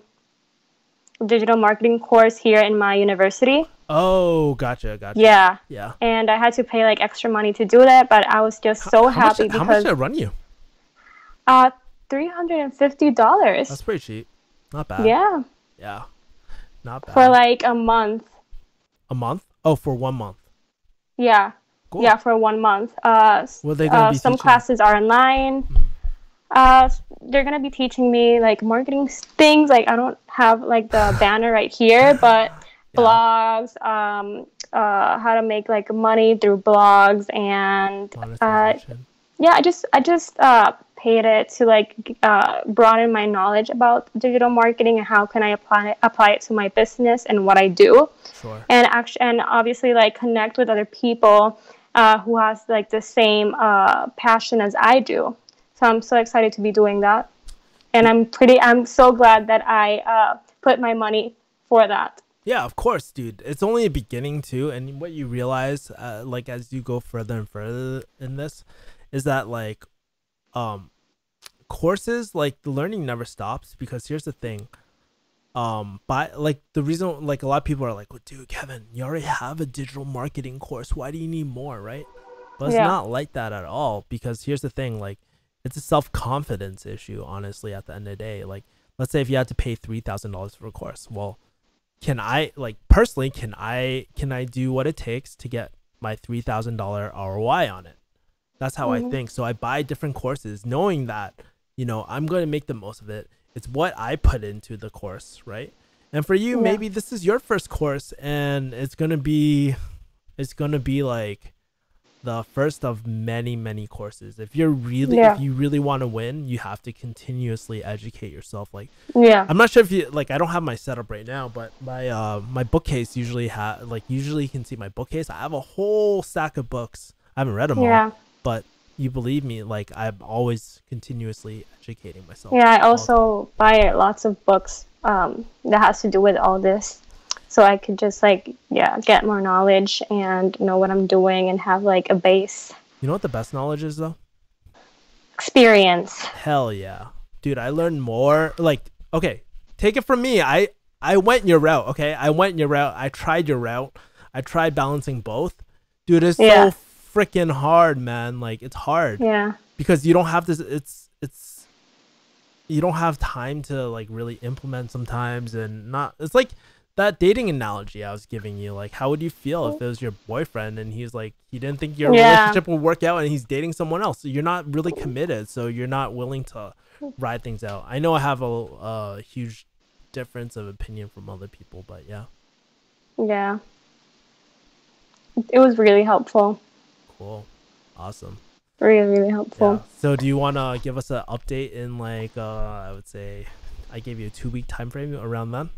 course here in my university. Oh, gotcha. Yeah. Yeah. And I had to pay like extra money to do that, but I was just How, so how much happy how much because did it run you? uh $350. That's pretty cheap. Not bad. Yeah. Yeah. Not For bad. like a month. A month? Oh, for 1 month. Yeah. Cool. Yeah, for 1 month. What are they gonna be Some teaching? classes are online. Mhm. They're gonna be teaching me like marketing things. Like I don't have like the banner right here, but Yeah. blogs, how to make like money through blogs, and Monetization. yeah, I just paid it to like broaden my knowledge about digital marketing and how can I apply it to my business and what I do, Sure. and actually and obviously like connect with other people who has like the same passion as I do. So I'm so excited to be doing that, and I'm so glad that I put my money for that. Yeah, of course, dude. It's only a beginning too, and what you realize, like as you go further and further in this, is that like, um, courses, like the learning never stops because here's the thing. But like the reason, like a lot of people are like, well, dude, Kevin, you already have a digital marketing course. Why do you need more, right? But it's Yeah, not like that at all because here's the thing, like it's a self-confidence issue, honestly, at the end of the day. Like let's say if you had to pay $3,000 for a course, well, can I, like, personally, can I do what it takes to get my $3,000 ROI on it? That's how I hmm, think. So I buy different courses knowing that, I'm going to make the most of it. It's what I put into the course, right? And for you, yeah, maybe this is your first course and it's going to be like the first of many many courses. If yeah, you really want to win, you have to continuously educate yourself. Like yeah, I'm not sure if you, like, I don't have my setup right now, but my bookcase usually you can see my bookcase. I have a whole stack of books. I haven't read them all, yeah. but you believe me, like I'm always continuously educating myself Yeah, I all the time. also buy lots of books that has to do with all this, so I could just like yeah get more knowledge and know what I'm doing and have like a base You know what the best knowledge is though? experience. Hell yeah. dude, I learned more. Like, okay, take it from me. I went your route. Okay, I went your route. I tried your route. I tried balancing both. Dude, it's so Yeah. freaking hard, man. Like, it's hard Yeah. because you don't have this. It's you don't have time to like really implement sometimes, and not. It's like that dating analogy I was giving you. Like, how would you feel if it was your boyfriend and he's like, he didn't think your Yeah. relationship would work out and he's dating someone else? So you're not really committed, so you're not willing to ride things out. I know I have a huge difference of opinion from other people, but yeah. Yeah. It was really helpful. Cool. Awesome. Really, really Yeah. helpful. So do you want to give us an update in like I would say I gave you a 2 week time frame around then?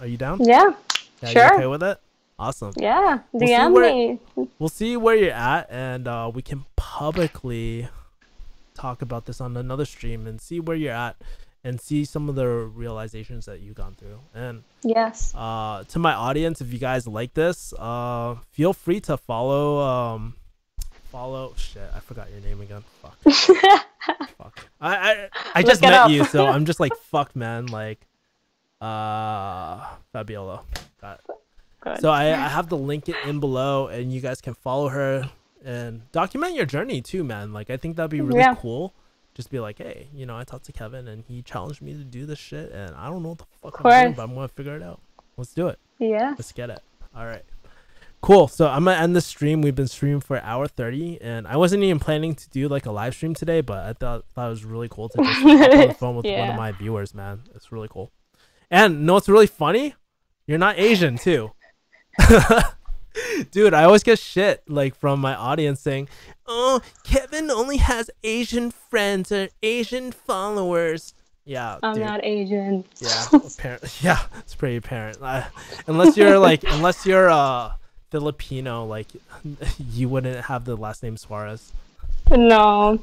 Are you down? Yeah. Yeah, you okay Sure. with it? Awesome. Yeah. We'll see DM where me. we'll see where you're at, and we can publicly talk about this on another stream and see where you're at and see some of the realizations that you've gone through. And Yes. to my audience, if you guys like this, feel free to follow shit, I forgot your name again. Fuck. Fuck. I Look just it met up. you, so I'm just like fuck, man. Like Fabiola. Got it. Good. So I have the link it in below, and you guys can follow her and document your journey too, man. Like, I think that'd be really Yeah. cool. Just be like, hey, I talked to Kevin and he challenged me to do this shit, and I don't know what the fuck Of I'm doing, course. but I'm gonna figure it out. Let's do it. Yeah. Let's get it. All right. Cool. So I'm gonna end the stream. We've been streaming for 1:30, and I wasn't even planning to do like a live stream today, but I thought it was really cool to just hop on the phone with one of Yeah. my viewers, man. It's really cool. And know what's really funny? You're not Asian too. Dude, I always get shit like from my audience saying, "Oh, Kevin only has Asian friends or Asian followers." Yeah, I'm dude. not Asian. Yeah, apparently. Yeah, it's pretty apparent. Unless you're Filipino, like you wouldn't have the last name Suarez. No.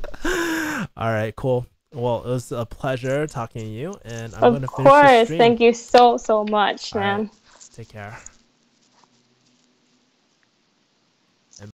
All right, cool. Well, it was a pleasure talking to you, and I'm Of gonna finish the course. stream. Thank you so, so much, All right, man. take care.